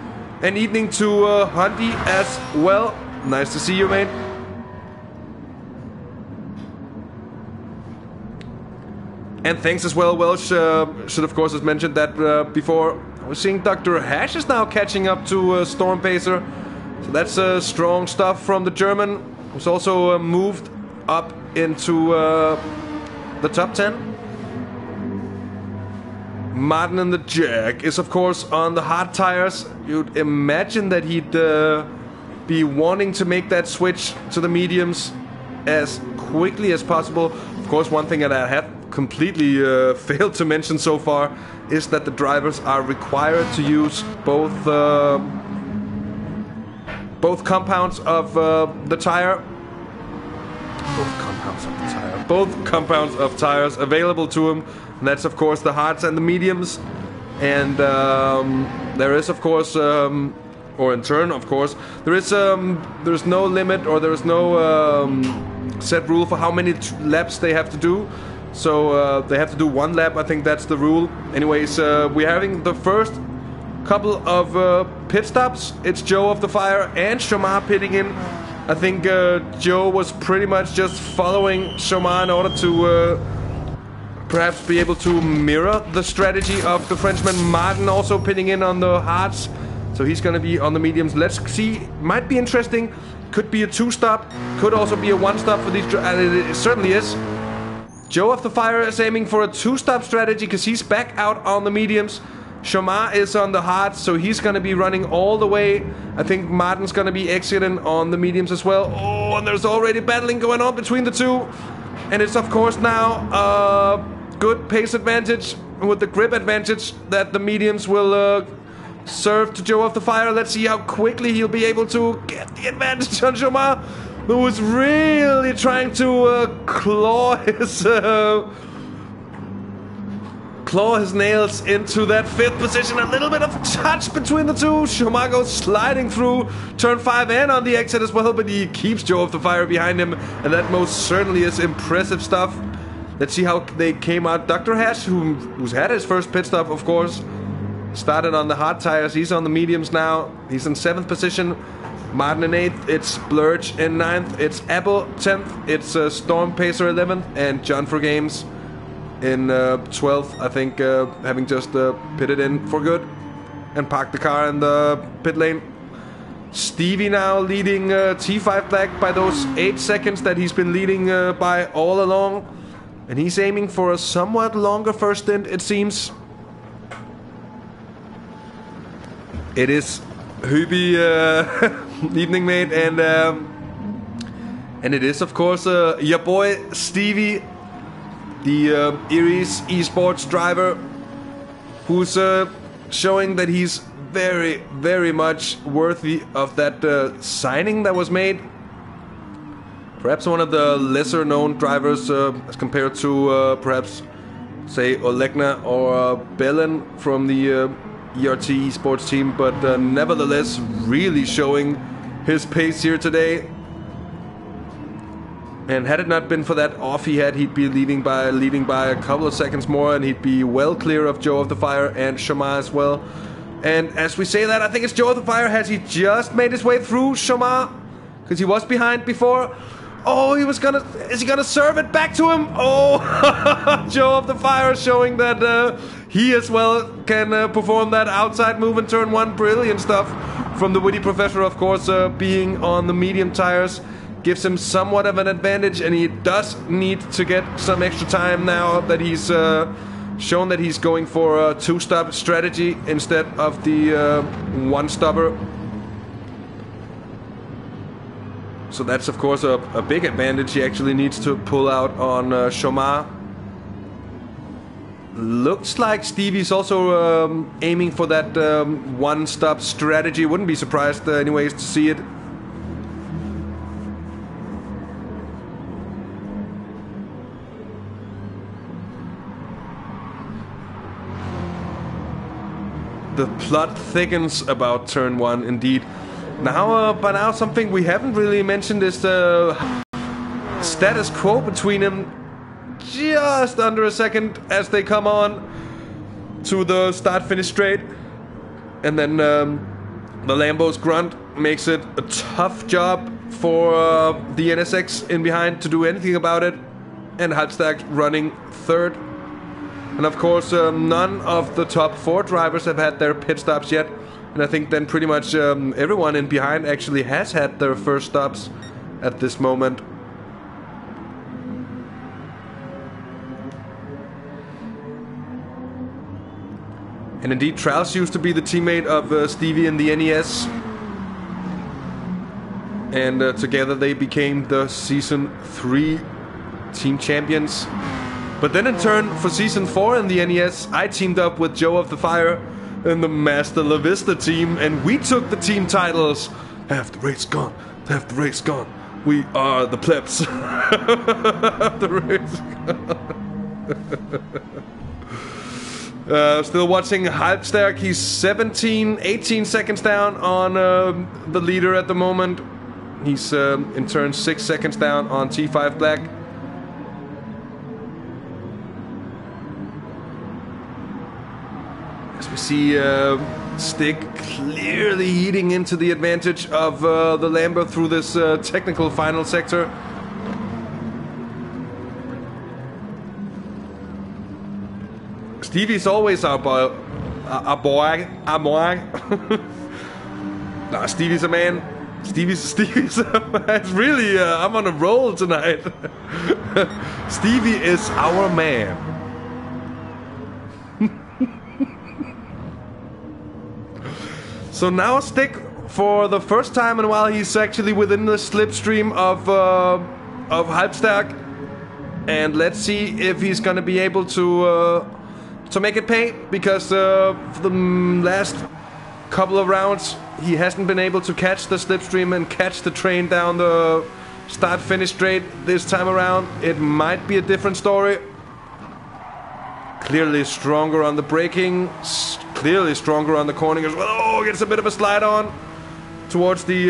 And evening to Hunty as well. Nice to see you, mate. And thanks as well, Welsh. Should of course have mentioned that before. We're seeing Dr. Hash is now catching up to Storm Pacer. So that's strong stuff from the German, who's also moved up into the top 10. Martin in the Jack is of course on the hard tires. You'd imagine that he'd be wanting to make that switch to the mediums as quickly as possible. Of course, one thing that I have completely failed to mention so far is that the drivers are required to use both compounds of the tire. Both compounds of tires available to him. And that's of course the hards and the mediums. And there is of course, or in turn of course, there's no limit, or there is no set rule for how many laps they have to do. So they have to do 1 lap, I think that's the rule. Anyways, we're having the first couple of pit stops. It's Joe of the Fire and Shomar pitting in. I think Joe was pretty much just following Shomar in order to perhaps be able to mirror the strategy of the Frenchman. Martin also pitting in on the hards, so he's going to be on the mediums. Let's see, might be interesting. Could be a 2-stop, could also be a 1-stop for these, and it certainly is. Joe of the Fire is aiming for a 2-stop strategy because he's back out on the mediums. Shomar is on the hards, so he's going to be running all the way. I think Martin's going to be exiting on the mediums as well. Oh, and there's already battling going on between the two. And it's, of course, now a good pace advantage with the grip advantage that the mediums will serve to Joe of the Fire. Let's see how quickly he'll be able to get the advantage on Shomar, who was really trying to claw his nails into that 5th position. A little bit of touch between the two. Shomar goes sliding through turn 5 and on the exit as well, but he keeps Joe of the Fire behind him, and that most certainly is impressive stuff. Let's see how they came out. Dr. Hash, who's had his first pit stop, of course, started on the hard tires. He's on the mediums now. He's in 7th position. Martin in 8th. It's Blurge in 9th. It's Apple 10th. It's Storm Pacer 11th. And John for Games in 12th, I think, having just pitted in for good and parked the car in the pit lane. Stevie now leading T5 Black by those 8 seconds that he's been leading by all along. And he's aiming for a somewhat longer first stint, it seems. It is Hubie evening, mate, and it is, of course, your boy Stevie, the Iris esports driver, who's showing that he's very, very much worthy of that signing that was made. Perhaps one of the lesser known drivers as compared to perhaps, say, Olegna or Belen from the ERT esports team, but nevertheless really showing his pace here today. And had it not been for that off he had, he'd be leading by a couple of seconds more, and he'd be well clear of Joe of the Fire and Shomar as well. And as we say that, I think it's Joe of the Fire. Has he just made his way through Shomar? Because he was behind before. Oh, is he gonna serve it back to him? Oh, Joe of the Fire showing that he as well can perform that outside move in turn 1. Brilliant stuff from the witty professor, of course, being on the medium tires. Gives him somewhat of an advantage, and he does need to get some extra time now that he's shown that he's going for a 2-stop strategy instead of the 1-stopper. So that's, of course, a big advantage he actually needs to pull out on Shomar. Looks like Stevie's also aiming for that 1-stop strategy. Wouldn't be surprised anyways to see it. The plot thickens about turn 1, indeed. Now, by now, something we haven't really mentioned is the status quo between them. Just under a second as they come on to the start-finish straight. And then the Lambo's grunt makes it a tough job for the NSX in behind to do anything about it. And Halbstack running 3rd. And of course, none of the top 4 drivers have had their pit stops yet. And I think then pretty much everyone in behind actually has had their first stops at this moment. And indeed, Traus used to be the teammate of Stevie in the NES. And together they became the Season 3 team champions. But then in turn, for Season 4 in the NES, I teamed up with Joe of the Fire in the Master La Vista team, and we took the team titles. Half the race gone, half the race gone. We are the plebs. Half the race gone. Still watching Halbstack. He's 18 seconds down on the leader at the moment. He's in turn 6 seconds down on T5 Black. As we see Stick clearly eating into the advantage of the Lambo through this technical final sector. Stevie's always our boy. Nah, Stevie's a man. Stevie's it's really, I'm on a roll tonight. Stevie is our man. So now Stick, for the first time in a while, he's actually within the slipstream of Halbstag, and let's see if he's gonna be able to make it pay, because for the last couple of rounds he hasn't been able to catch the slipstream and catch the train down the start-finish straight. This time around it might be a different story. Clearly stronger on the braking, clearly stronger on the cornering as well. Oh, gets a bit of a slide on towards the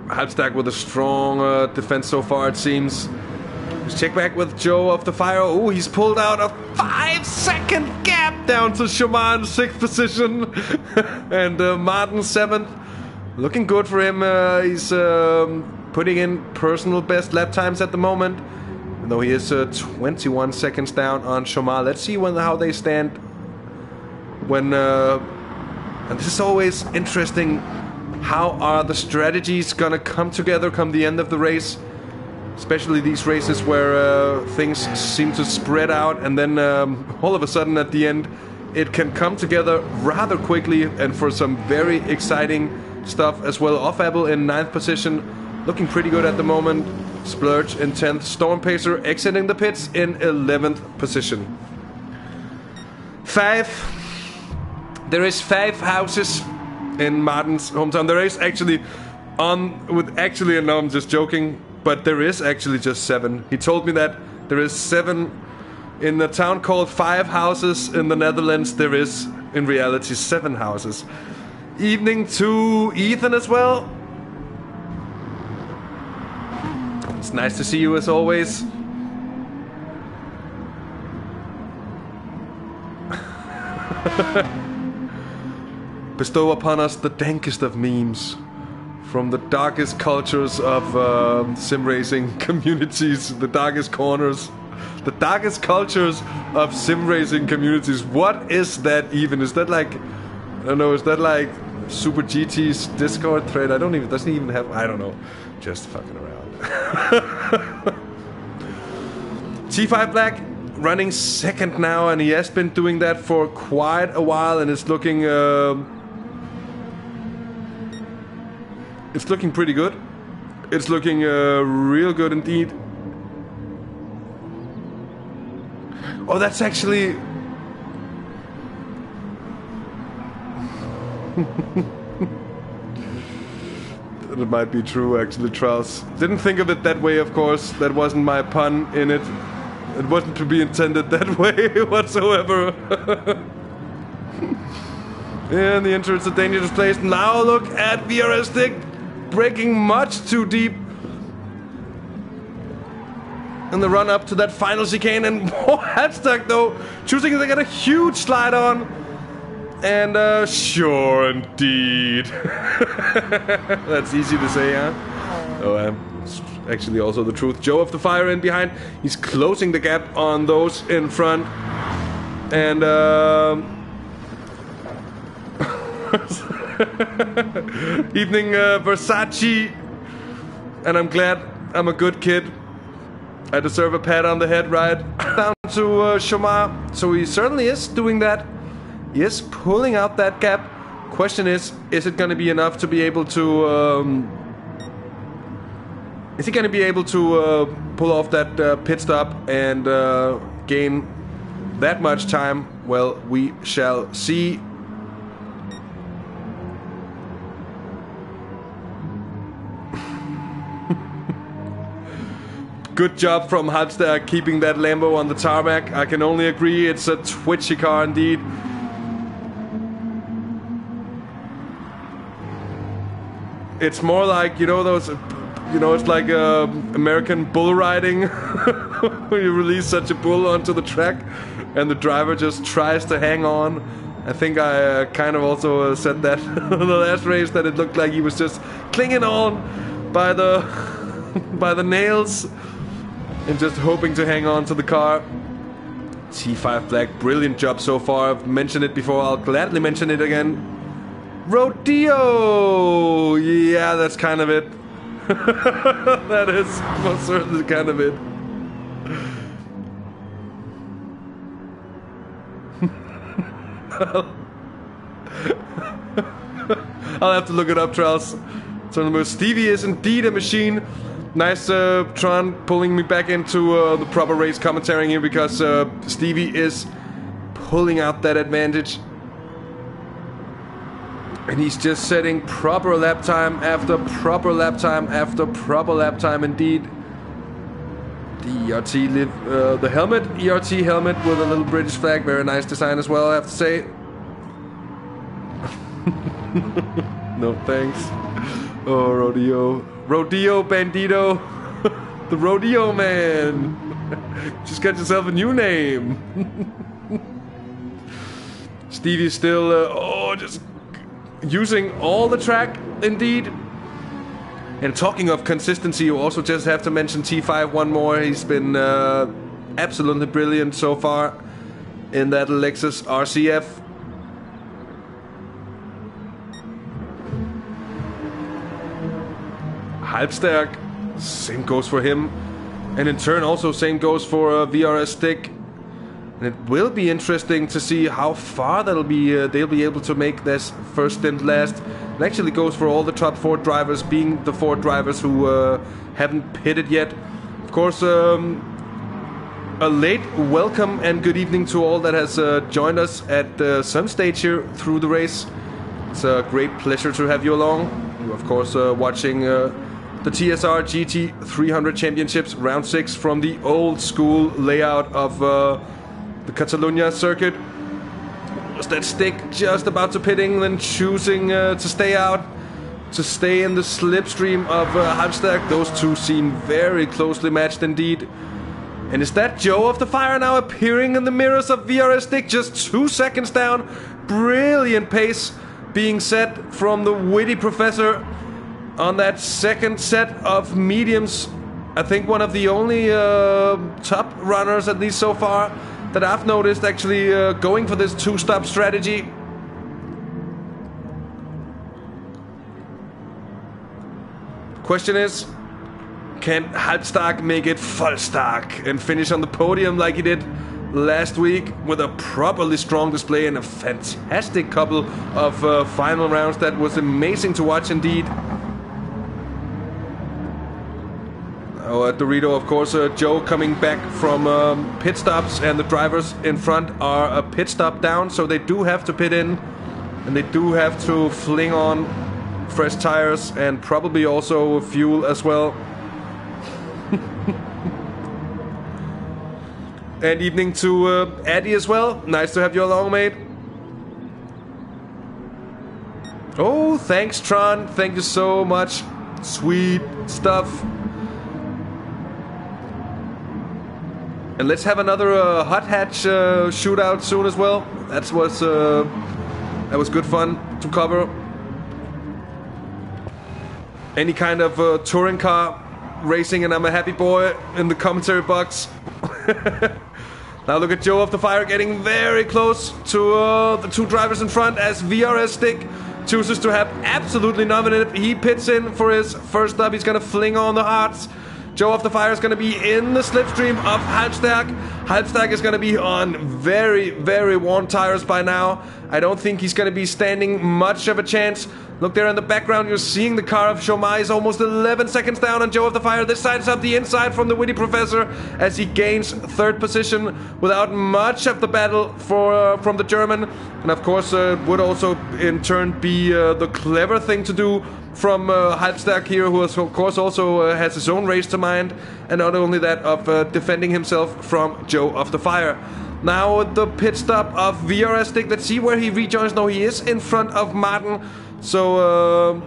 Halbstag with a strong defense so far, it seems. Let's check back with Joe of the Fire. Oh, he's pulled out a 5-second gap down to Shaman 6th position. And Martin 7th. Looking good for him. He's putting in personal best lap times at the moment. Even though he is 21 seconds down on Shaman. Let's see how they stand when... and this is always interesting. How are the strategies gonna come together come the end of the race? Especially these races where things seem to spread out, and then all of a sudden at the end it can come together rather quickly, and for some very exciting stuff as well. Off Apple in 9th position, looking pretty good at the moment. Splurge in 10th. Storm Pacer exiting the pits in 11th position. 5. There is 5 houses in Martin's hometown. There is actually and now I'm just joking, but there is actually just 7. He told me that there is 7 in a town called 5 Houses in the Netherlands. There is in reality 7 houses. Evening to Ethan as well. It's nice to see you as always. Bestow upon us the dankest of memes from the darkest cultures of sim racing communities, the darkest corners, the darkest cultures of sim racing communities. What is that even? Is that like, I don't know, is that like Super GT's Discord thread? I don't even, doesn't even have, I don't know, just fucking around. T5 Black running 2nd now, and he has been doing that for quite a while, and it's looking pretty good. It's looking real good indeed. Oh, that's actually... It might be true, actually, Charles. Didn't think of it that way, of course. That wasn't my pun in it. It wasn't to be intended that way whatsoever. And the entrance, a dangerous place. Now look at VRS Stick. Braking much too deep in the run up to that final chicane, and Halbstag though choosing to get a huge slide on, and sure indeed. That's easy to say, huh? Oh, it's actually also the truth. Joe of the Fire in behind, he's closing the gap on those in front, and evening Versace, and I'm glad I'm a good kid. I deserve a pat on the head, right? Down to Shamar. So he certainly is doing that. He is pulling out that gap. Question is it going to be enough to be able to... is he going to be able to pull off that pit stop and gain that much time? Well, we shall see. Good job from Halbstag keeping that Lambo on the tarmac. I can only agree, it's a twitchy car indeed. It's more like, you know, those, you know, it's like American bull riding. When you release such a bull onto the track and the driver just tries to hang on. I think I kind of also said that in the last race, that it looked like he was just clinging on by the by the nails and just hoping to hang on to the car. T5 flag, brilliant job so far. I've mentioned it before, I'll gladly mention it again. Rodeo! Yeah, that's kind of it. That is most certainly kind of it. I'll have to look it up, Charles. So Stevie is indeed a machine. Nice, Tron pulling me back into the proper race commentary here, because Stevie is pulling out that advantage. And he's just setting proper lap time after proper lap time after proper lap time indeed. The ERT, the helmet, ERT helmet with a little British flag. Very nice design as well, I have to say. No thanks. Oh, Rodeo. Rodeo Bandito. The Rodeo Man. Just got yourself a new name. Stevie's still, just using all the track, indeed. And talking of consistency, you also just have to mention T5 one more. He's been absolutely brilliant so far in that Lexus RCF. Halbstärk, same goes for him. And in turn also same goes for VRS Stick. And it will be interesting to see how far they'll be able to make this first stint last. It actually goes for all the top 4 drivers, being the 4 drivers who haven't pitted yet. Of course, a late welcome and good evening to all that has joined us at some stage here through the race. It's a great pleasure to have you along. You're of course watching the TSR GT300 Championships Round 6 from the old school layout of the Catalunya circuit. Was that Stick just about to pitting, then choosing to stay out, to stay in the slipstream of Halbstärk. Those two seem very closely matched indeed. And is that Joe of the Fire now appearing in the mirrors of VRS Stick? Just 2 seconds down. Brilliant pace being set from the witty professor on that second set of mediums. I think one of the only top runners, at least so far, that I've noticed actually going for this 2-stop strategy. Question is, can Halbstärk make it Vollstärk and finish on the podium like he did last week with a properly strong display and a fantastic couple of final rounds? That was amazing to watch indeed. Oh, Dorito, of course, Joe coming back from pit stops, and the drivers in front are a pit stop down, so they do have to pit in, and they do have to fling on fresh tires and probably also fuel as well. And evening to Eddie as well. Nice to have you along, mate. Oh, thanks, Tron. Thank you so much. Sweet stuff. And let's have another hot hatch shootout soon as well. That was good fun to cover. Any kind of touring car racing, and I'm a happy boy in the commentary box. Now look at Joe of the Fire getting very close to the 2 drivers in front as VRS Stick chooses to have absolutely none of it. He pits in for his first stop. He's going to fling on the hearts. Joe of the Fire is going to be in the slipstream of Halbstärk. Halbstärk is going to be on very, very worn tires by now. I don't think he's going to be standing much of a chance. Look there in the background, you're seeing the car of Chomai is almost 11 seconds down on Joe of the Fire. This side is up the inside from the witty professor as he gains 3rd position without much of the battle from the German. And of course, would also in turn be the clever thing to do from Halbstärk here, who of course also has his own race to mind, and not only that, of defending himself from Joe of the Fire. Now the pit stop of VRS Stick. Let's see where he rejoins. No, he is in front of Martin. So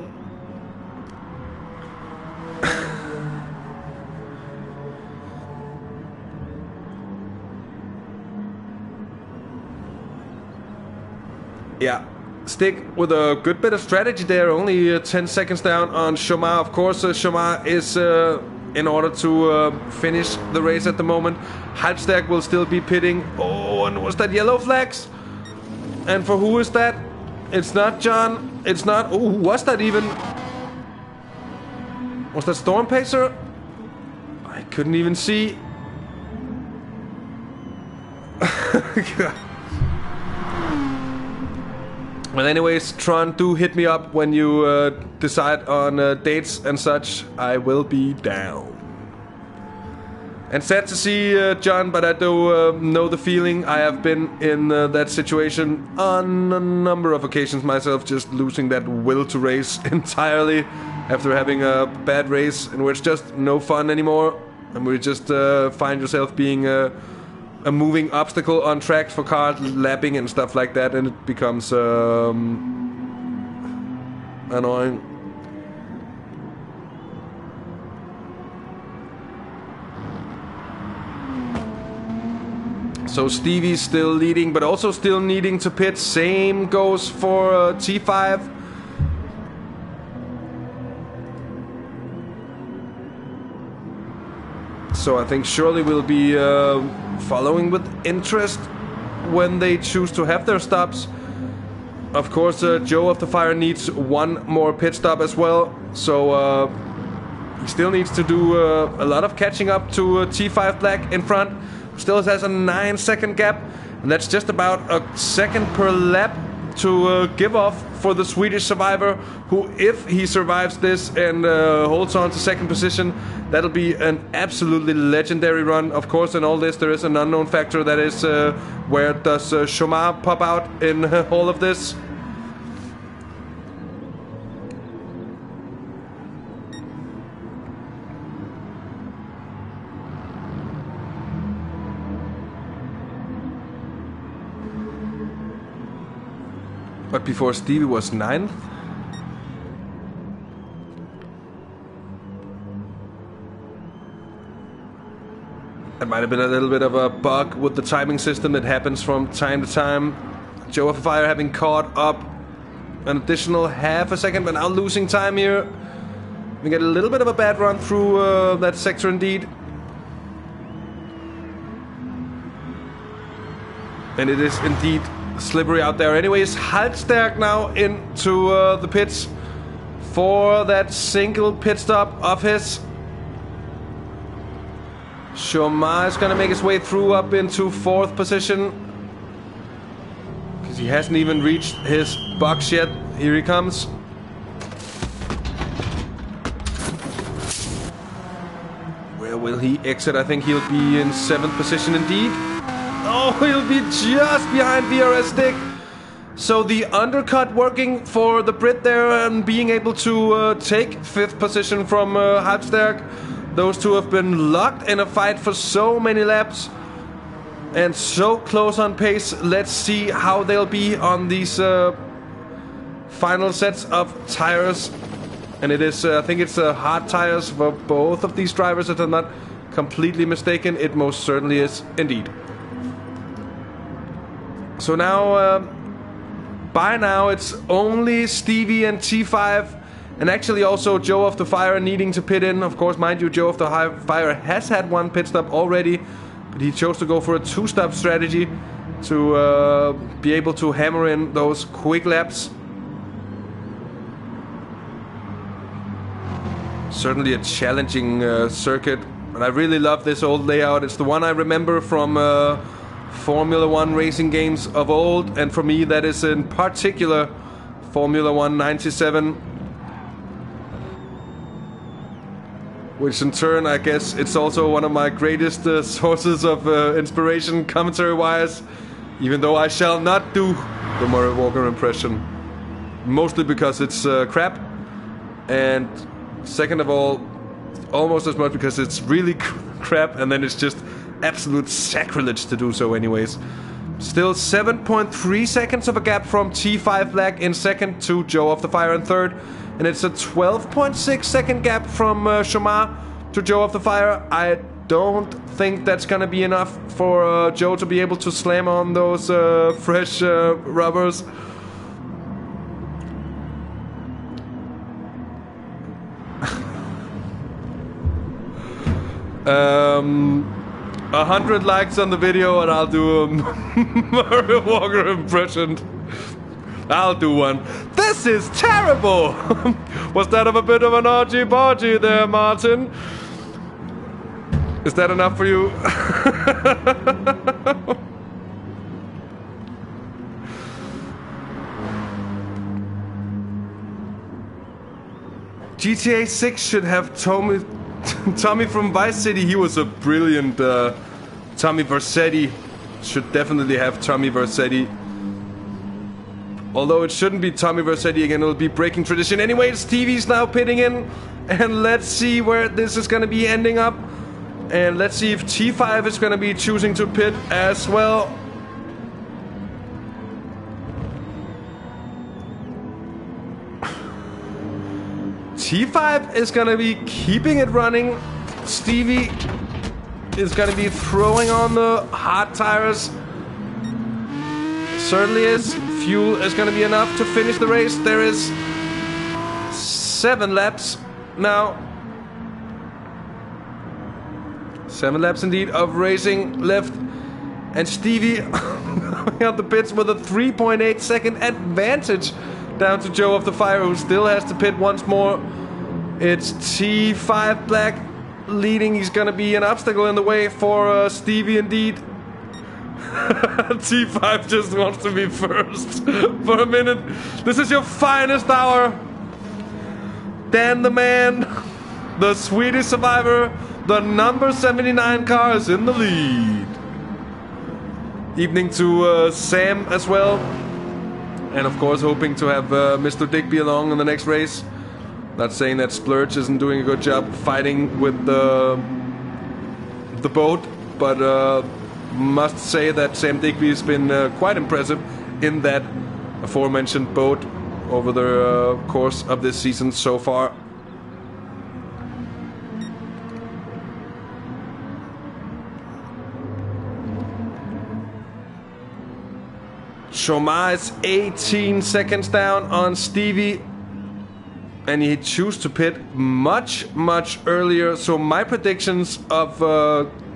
Yeah, stick with a good bit of strategy there. Only 10 seconds down on Chomar. Of course, Chomar is in order to finish the race at the moment. Halbstag will still be pitting. Oh, and was that yellow flags? And for who is that? It's not John. It's not... Oh, who was that even? Was that Storm Pacer? I couldn't even see. Well, anyways, Tron, do hit me up when you decide on dates and such. I will be down. And sad to see, John, but I do know the feeling. I have been in that situation on a number of occasions myself, just losing that will to race entirely after having a bad race in which just no fun anymore. And we just find yourself being a moving obstacle on track for cars, lapping and stuff like that, and it becomes annoying. So Stevie's still leading, but also still needing to pit. Same goes for T5. So I think surely we'll be following with interest when they choose to have their stops. Of course, Joe of the Fire needs one more pit stop as well. So he still needs to do a lot of catching up to T5 Black in front. Still has a 9-second gap, and that's just about a second per lap to give off for the Swedish survivor, who, if he survives this and holds on to second position, that'll be an absolutely legendary run. Of course, in all this there is an unknown factor, that is where does Chomar pop out in all of this. But before Stevie was 9th. That might have been a little bit of a bug with the timing system that happens from time to time. Joe of the Fire having caught up an additional half a second, but now losing time here. We get a little bit of a bad run through that sector indeed. And it is indeed slippery out there. Anyways, Halbstag now into the pits for that single pit stop of his. Chomar is going to make his way through up into 4th position, because he hasn't even reached his box yet. Here he comes. Where will he exit? I think he'll be in 7th position indeed. Oh, he'll be just behind VRS Stick. So the undercut working for the Brit there and being able to take 5th position from Halbstag. Those two have been locked in a fight for so many laps and so close on pace. Let's see how they'll be on these final sets of tires. And it is, I think it's hard tires for both of these drivers, if I'm not completely mistaken. It most certainly is indeed. So now, by now, it's only Stevie and T5, and actually also Joe of the Fire needing to pit in. Of course, mind you, Joe of the Fire has had one pit stop already, but he chose to go for a 2-stop strategy to be able to hammer in those quick laps. Certainly a challenging circuit, and I really love this old layout. It's the one I remember from Formula 1 racing games of old, and for me that is in particular Formula 1 97, which in turn I guess it's also one of my greatest sources of inspiration commentary wise, even though I shall not do the Murray Walker impression, mostly because it's crap, and second of all almost as much because it's really crap, and then it's just absolute sacrilege to do so anyways. Still 7.3 seconds of a gap from T5 Black in second to Joe of the Fire in third, and it's a 12.6 second gap from Chomar to Joe of the Fire. I don't think that's gonna be enough for Joe to be able to slam on those fresh rubbers. 100 likes on the video and I'll do a Murray Walker impression. I'll do one. This is terrible! Was that a bit of an argy-bargy there, Martin? Is that enough for you? GTA 6 should have Tommy from Vice City. He was a brilliant Tommy Vercetti. Should definitely have Tommy Vercetti. Although it shouldn't be Tommy Vercetti again, it'll be breaking tradition. Anyway, Stevie's now pitting in. And let's see where this is going to be ending up. And let's see if T5 is going to be choosing to pit as well. T5 is going to be keeping it running. Stevie is going to be throwing on the hard tires. Certainly is. Fuel is going to be enough to finish the race. There is 7 laps now. 7 laps indeed of racing left. And Stevie out the pits with a 3.8 second advantage down to Joe of the Fire, who still has to pit once more. It's T5 Black leading. He's gonna be an obstacle in the way for Stevie indeed. T5 just wants to be first for a minute. This is your finest hour. Dan the man, the Swedish survivor, the number 79 car is in the lead. Evening to Sam as well. And of course hoping to have Mr. Digby along in the next race. Not saying that Splurge isn't doing a good job fighting with the boat, but must say that Sam Digby has been quite impressive in that aforementioned boat over the course of this season so far. Chomar is 18 seconds down on Stevie. And he chose to pit much earlier. So my predictions of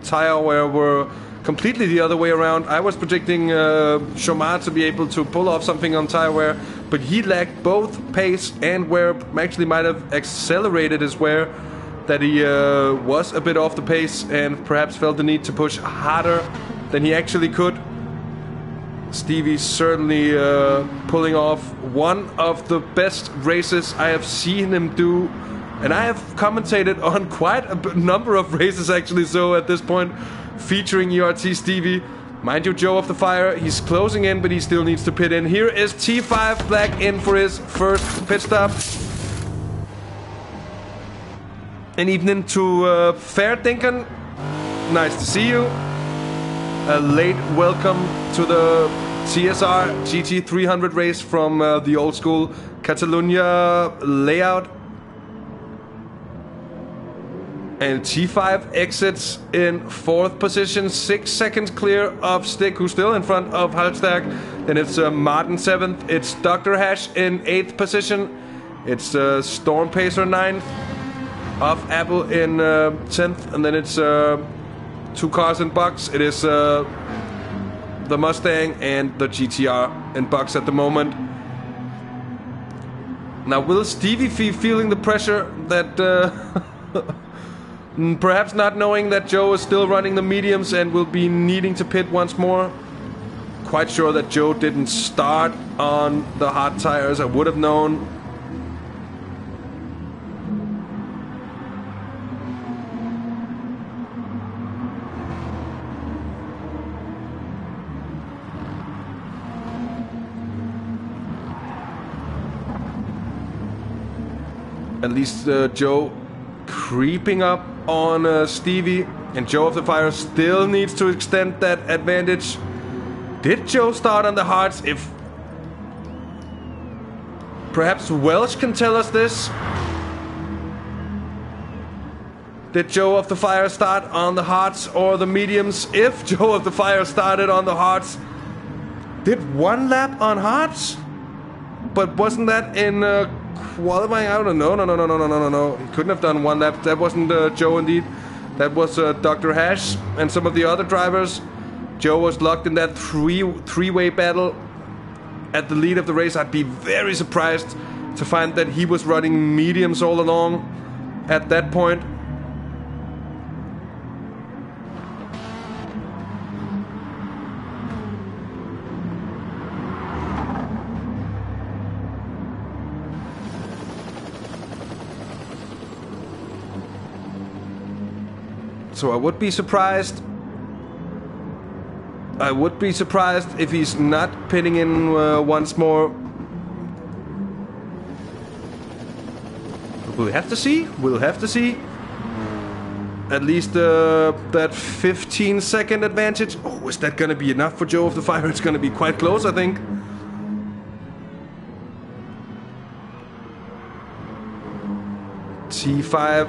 tire wear were completely the other way around. I was predicting Chomar to be able to pull off something on tire wear, but he lacked both pace and wear. Actually might have accelerated his wear. That he was a bit off the pace and perhaps felt the need to push harder than he actually could. Stevie's certainly pulling off one of the best races I have seen him do. And I have commentated on quite a number of races actually, so at this point, featuring ERT Stevie. Mind you, Joe of the Fire, he's closing in, but he still needs to pit in. Here is T5 Black in for his first pit stop. An evening to Fair Dinkin. Nice to see you. A late welcome to the TSR GT300 race from the old school Catalunya layout. And T5 exits in 4th position, 6 seconds clear of Stick, who's still in front of Halstag. Then it's Martin 7th, it's Dr. Hash in 8th position. It's Storm Pacer 9th, off Apple in 10th, and then it's 2 cars in box. It is the Mustang and the GTR in box at the moment. Now, will Stevie be feeling the pressure that perhaps not knowing that Joe is still running the mediums and will be needing to pit once more? Quite sure that Joe didn't start on the hot tires. I would have known. At least Joe creeping up on Stevie, and Joe of the Fire still needs to extend that advantage. Did Joe start on the hards? If perhaps Welsh can tell us this. Did Joe of the Fire start on the hards or the mediums? If Joe of the Fire started on the hards, did 1 lap on hards? But wasn't that in qualifying? I don't know. No. He couldn't have done 1 lap. That wasn't Joe indeed. That was Dr. Hash and some of the other drivers. Joe was locked in that three-way battle at the lead of the race. I'd be very surprised to find that he was running mediums all along at that point. So I would be surprised. I would be surprised if he's not pitting in once more. We'll have to see. We'll have to see. At least that 15-second advantage. Oh, is that gonna be enough for Joe of the Fire? It's gonna be quite close, I think. T5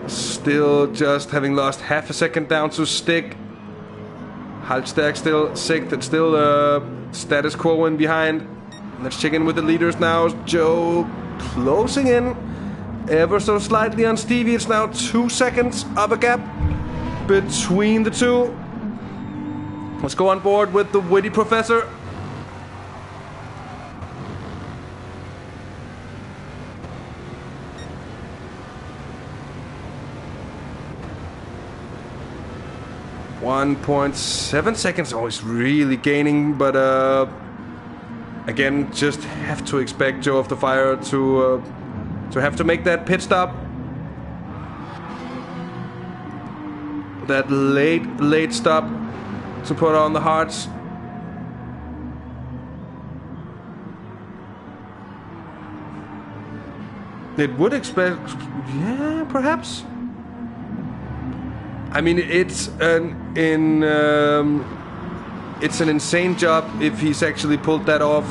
still just having lost half a second down to Stick. Haltstag still sick. It's still status quo in behind. Let's check in with the leaders now. Joe closing in ever so slightly on Stevie. It's now 2 seconds of a gap between the two. Let's go on board with the witty professor. .7 seconds. Oh, he's really gaining, but again, just have to expect Joe of the Fire to have to make that pit stop. That late stop to put on the hards. It would expect, yeah, perhaps. I mean, it's an insane job if he's actually pulled that off,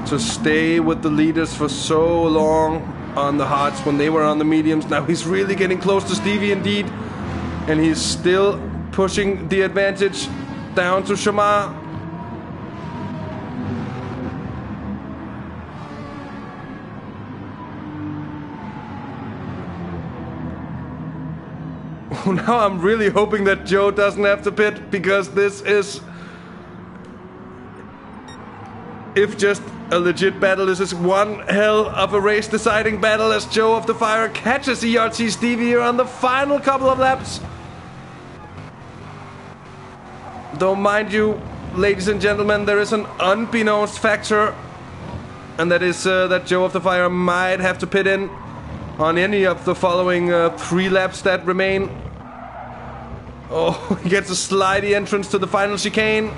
to stay with the leaders for so long on the hards when they were on the mediums. Now he's really getting close to Stevie indeed, and he's still pushing the advantage down to Shamar. Now I'm really hoping that Joe doesn't have to pit, because this is, if just a legit battle, this is one hell of a race deciding battle as Joe of the Fire catches ERT Stevie here on the final couple of laps. Though mind you, ladies and gentlemen, there is an unbeknownst factor, and that is that Joe of the Fire might have to pit in on any of the following 3 laps that remain. Oh, he gets a slidey entrance to the final chicane,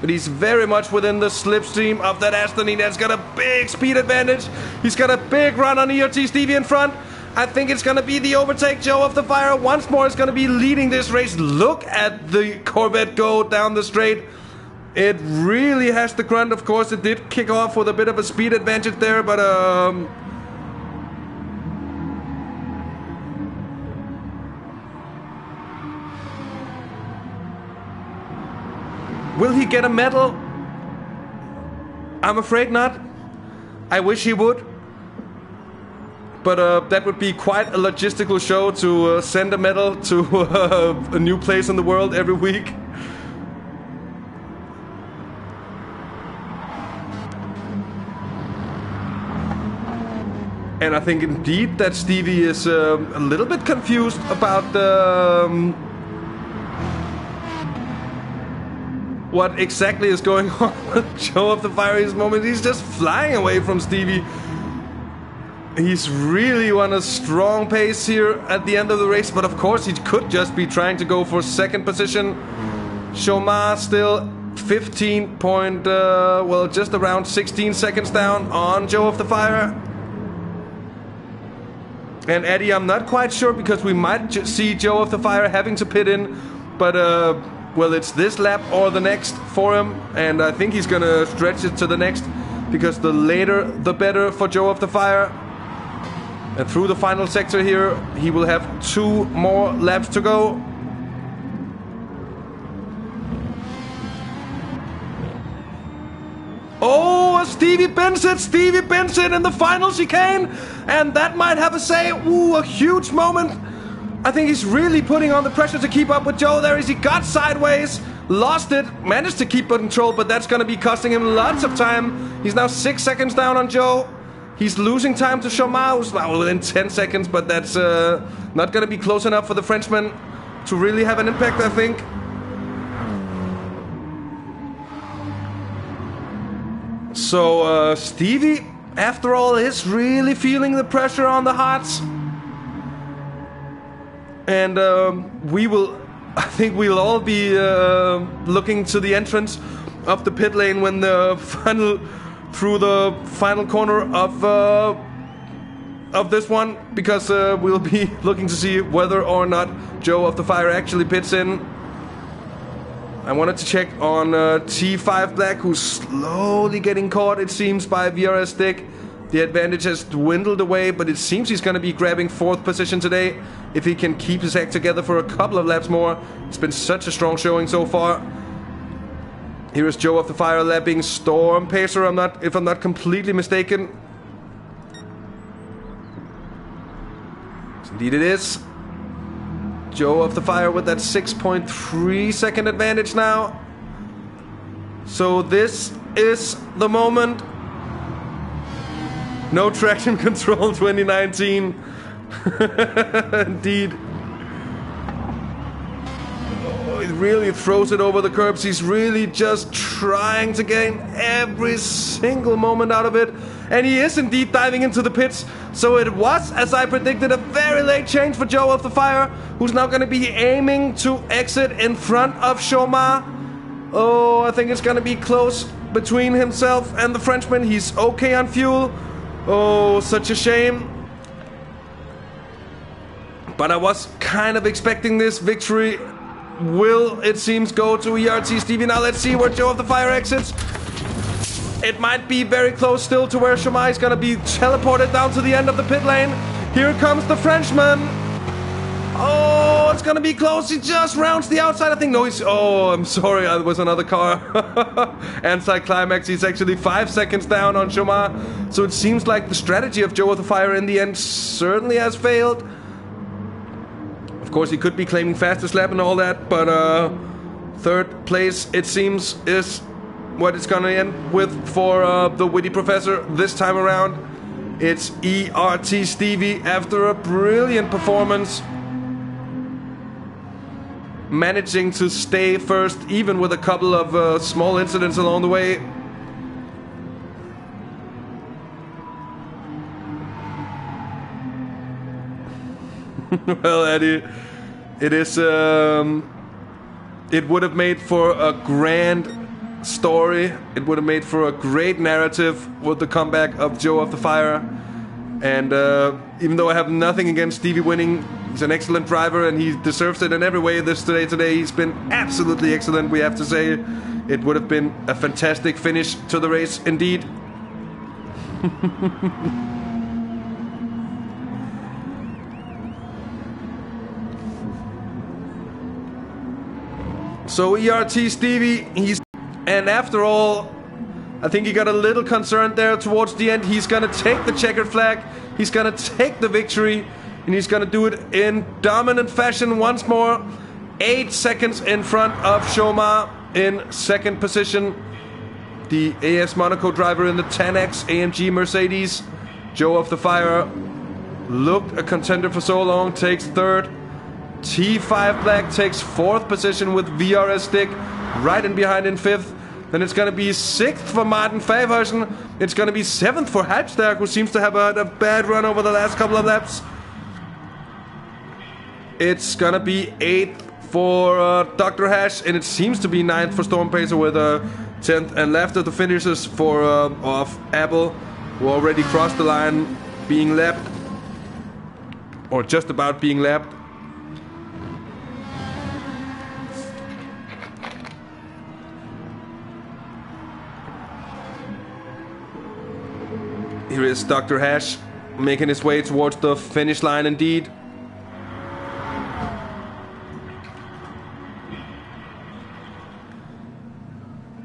but he's very much within the slipstream of that Aston. He's got a big speed advantage. He's got a big run on ERT Stevie in front. I think it's going to be the overtake. Joe of the Fire once more is going to be leading this race. Look at the Corvette go down the straight. It really has the grunt. Of course, it did kick off with a bit of a speed advantage there, but will he get a medal? I'm afraid not. I wish he would. But that would be quite a logistical show to send a medal to a new place in the world every week. And I think indeed that Stevie is a little bit confused about what exactly is going on with Joe of the Fire at this moment. He's just flying away from Stevie. He's really on a strong pace here at the end of the race, but of course he could just be trying to go for second position. Shomar still 15 point, well, just around 16 seconds down on Joe of the Fire. And Eddie, I'm not quite sure, because we might see Joe of the Fire having to pit in, but well, it's this lap or the next for him, and I think he's gonna stretch it to the next, because the later the better for Joe of the Fire. And through the final sector here, he will have 2 more laps to go. Oh, Stevie bends it in the final chicane, and that might have a say. Ooh, a huge moment I think he's really putting on the pressure to keep up with Joe. There he got sideways, lost it, managed to keep control, but that's going to be costing him lots of time. He's now 6 seconds down on Joe. He's losing time to Chomar, who's well, within 10 seconds, but that's not going to be close enough for the Frenchman to really have an impact, I think. So Stevie, after all, is really feeling the pressure on the hearts. And I think we'll all be looking to the entrance of the pit lane when through the final corner of this one, because we'll be looking to see whether or not Joe of the Fire actually pits in. I wanted to check on T5 Black, who's slowly getting caught, it seems, by VRS Dick. The advantage has dwindled away, but it seems he's going to be grabbing 4th position today if he can keep his act together for a couple of laps more. It's been such a strong showing so far. Here is Joe of the Fire lapping Storm Pacer, if I'm not completely mistaken. Indeed it is. Joe of the Fire with that 6.3 second advantage now. So this is the moment. No traction control 2019. Indeed. Oh, he really throws it over the curbs. He's really just trying to gain every single moment out of it. And he is indeed diving into the pits. So it was, as I predicted, a very late change for Joe of the Fire, who's now going to be aiming to exit in front of Chomar. Oh, I think it's going to be close between himself and the Frenchman. He's okay on fuel. Oh, such a shame. But I was kind of expecting this victory. Will, it seems, go to ERT Stevie. Now let's see where Joe of the Fire exits. It might be very close still to where Chomar is going to be teleported down to the end of the pit lane. Here comes the Frenchman. Oh, it's going to be close. He just rounds the outside. I think, no, he's... Oh, I'm sorry. It was another car. Anti-climax. He's actually 5 seconds down on Chomar. So it seems like the strategy of Joe of the Fire in the end certainly has failed. Of course, he could be claiming fastest lap and all that, but 3rd place, it seems, is what it's going to end with for the witty professor this time around. It's ERT Stevie after a brilliant performance, managing to stay first even with a couple of small incidents along the way. Well, Eddie, it is it would have made for a grand story. It would have made for a great narrative with the comeback of Joe of the Fire. And even though I have nothing against Stevie winning, he's an excellent driver and he deserves it in every way. Today he's been absolutely excellent, we have to say. It would have been a fantastic finish to the race indeed. So ERT Stevie, and after all, I think he got a little concerned there towards the end. He's gonna take the checkered flag, he's gonna take the victory, and he's gonna do it in dominant fashion once more. 8 seconds in front of Chomar in 2nd position. The AS Monaco driver in the 10X AMG Mercedes. Joe of the Fire looked a contender for so long, takes 3rd. T5 Black takes 4th position with VRS Dick right in behind in 5th. Then it's going to be 6th for Martin Faversen. It's going to be 7th for Hatchberg, who seems to have had a bad run over the last couple of laps. It's going to be 8th for Dr. Hash, and it seems to be 9th for Storm Pacer with 10th. And left of the finishers for of Apple, who already crossed the line, being lapped, or just about being lapped. Here is Dr. Hash making his way towards the finish line indeed.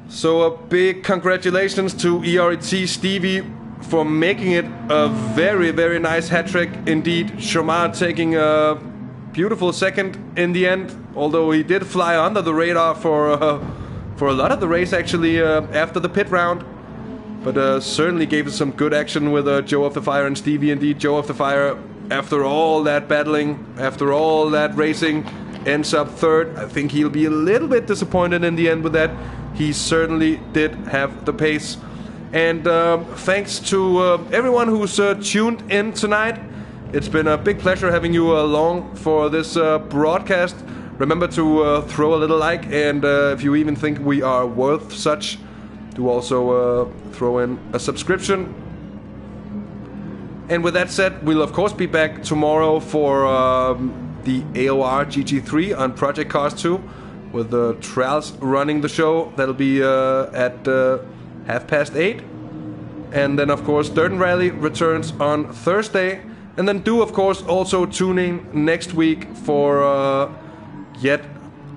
So a big congratulations to ERT Stevie for making it a very, very nice hat trick indeed. Chomar taking a beautiful second in the end, although he did fly under the radar for a lot of the race actually after the pit round. But certainly gave us some good action with Joe of the Fire and Stevie. Indeed, Joe of the Fire, after all that battling, after all that racing, ends up third. I think he'll be a little bit disappointed in the end with that. He certainly did have the pace. And thanks to everyone who's tuned in tonight. It's been a big pleasure having you along for this broadcast. Remember to throw a little like, and if you even think we are worth such, do also throw in a subscription. And with that said, we'll of course be back tomorrow for the AOR GT3 on Project Cars 2 with Trals running the show. That'll be at 8:30. And then of course Dirten Rally returns on Thursday. And then do of course also tune in next week for yet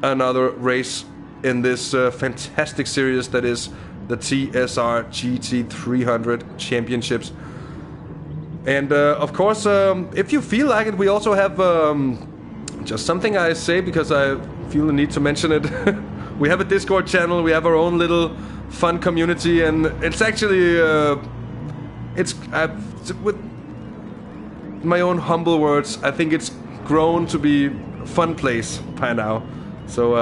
another race in this fantastic series that is the TSR GT300 Championships. And of course, if you feel like it, we also have just something I say because I feel the need to mention it. We have a Discord channel, we have our own little fun community, and it's actually, with my own humble words, I think it's grown to be a fun place by now. So,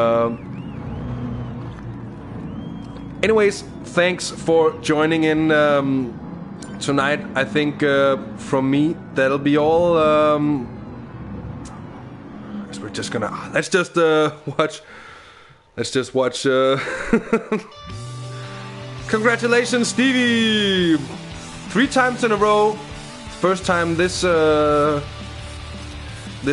anyways, thanks for joining in tonight. I think from me that'll be all. We're just gonna let's just watch. Congratulations, Stevie! 3 times in a row. First time this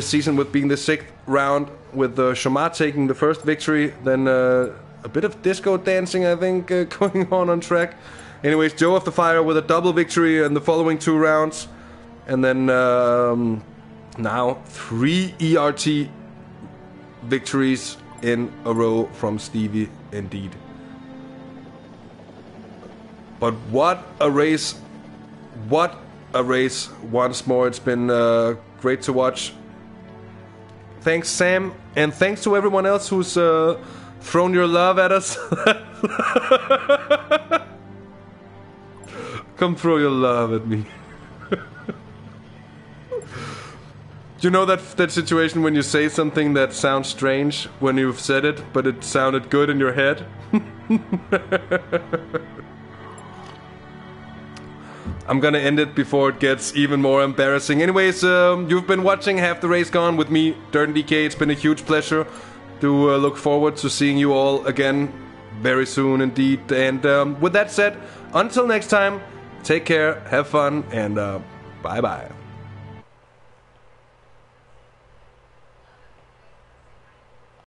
season with being the 6th round, with Shamar taking the first victory. Then a bit of disco dancing, I think, going on track. Anyways, Joe of the Fire with a double victory in the following 2 rounds. And then now 3 ERT victories in a row from Stevie, indeed. But what a race. What a race once more. It's been great to watch. Thanks, Sam. And thanks to everyone else who's thrown your love at us. Come throw your love at me. You know that situation when you say something that sounds strange when you've said it, but it sounded good in your head? I'm gonna end it before it gets even more embarrassing. Anyways, you've been watching Half the Race Gone with me, DirtenDK. It's been a huge pleasure. Do look forward to seeing you all again very soon indeed. And with that said, until next time, take care, have fun, and bye-bye.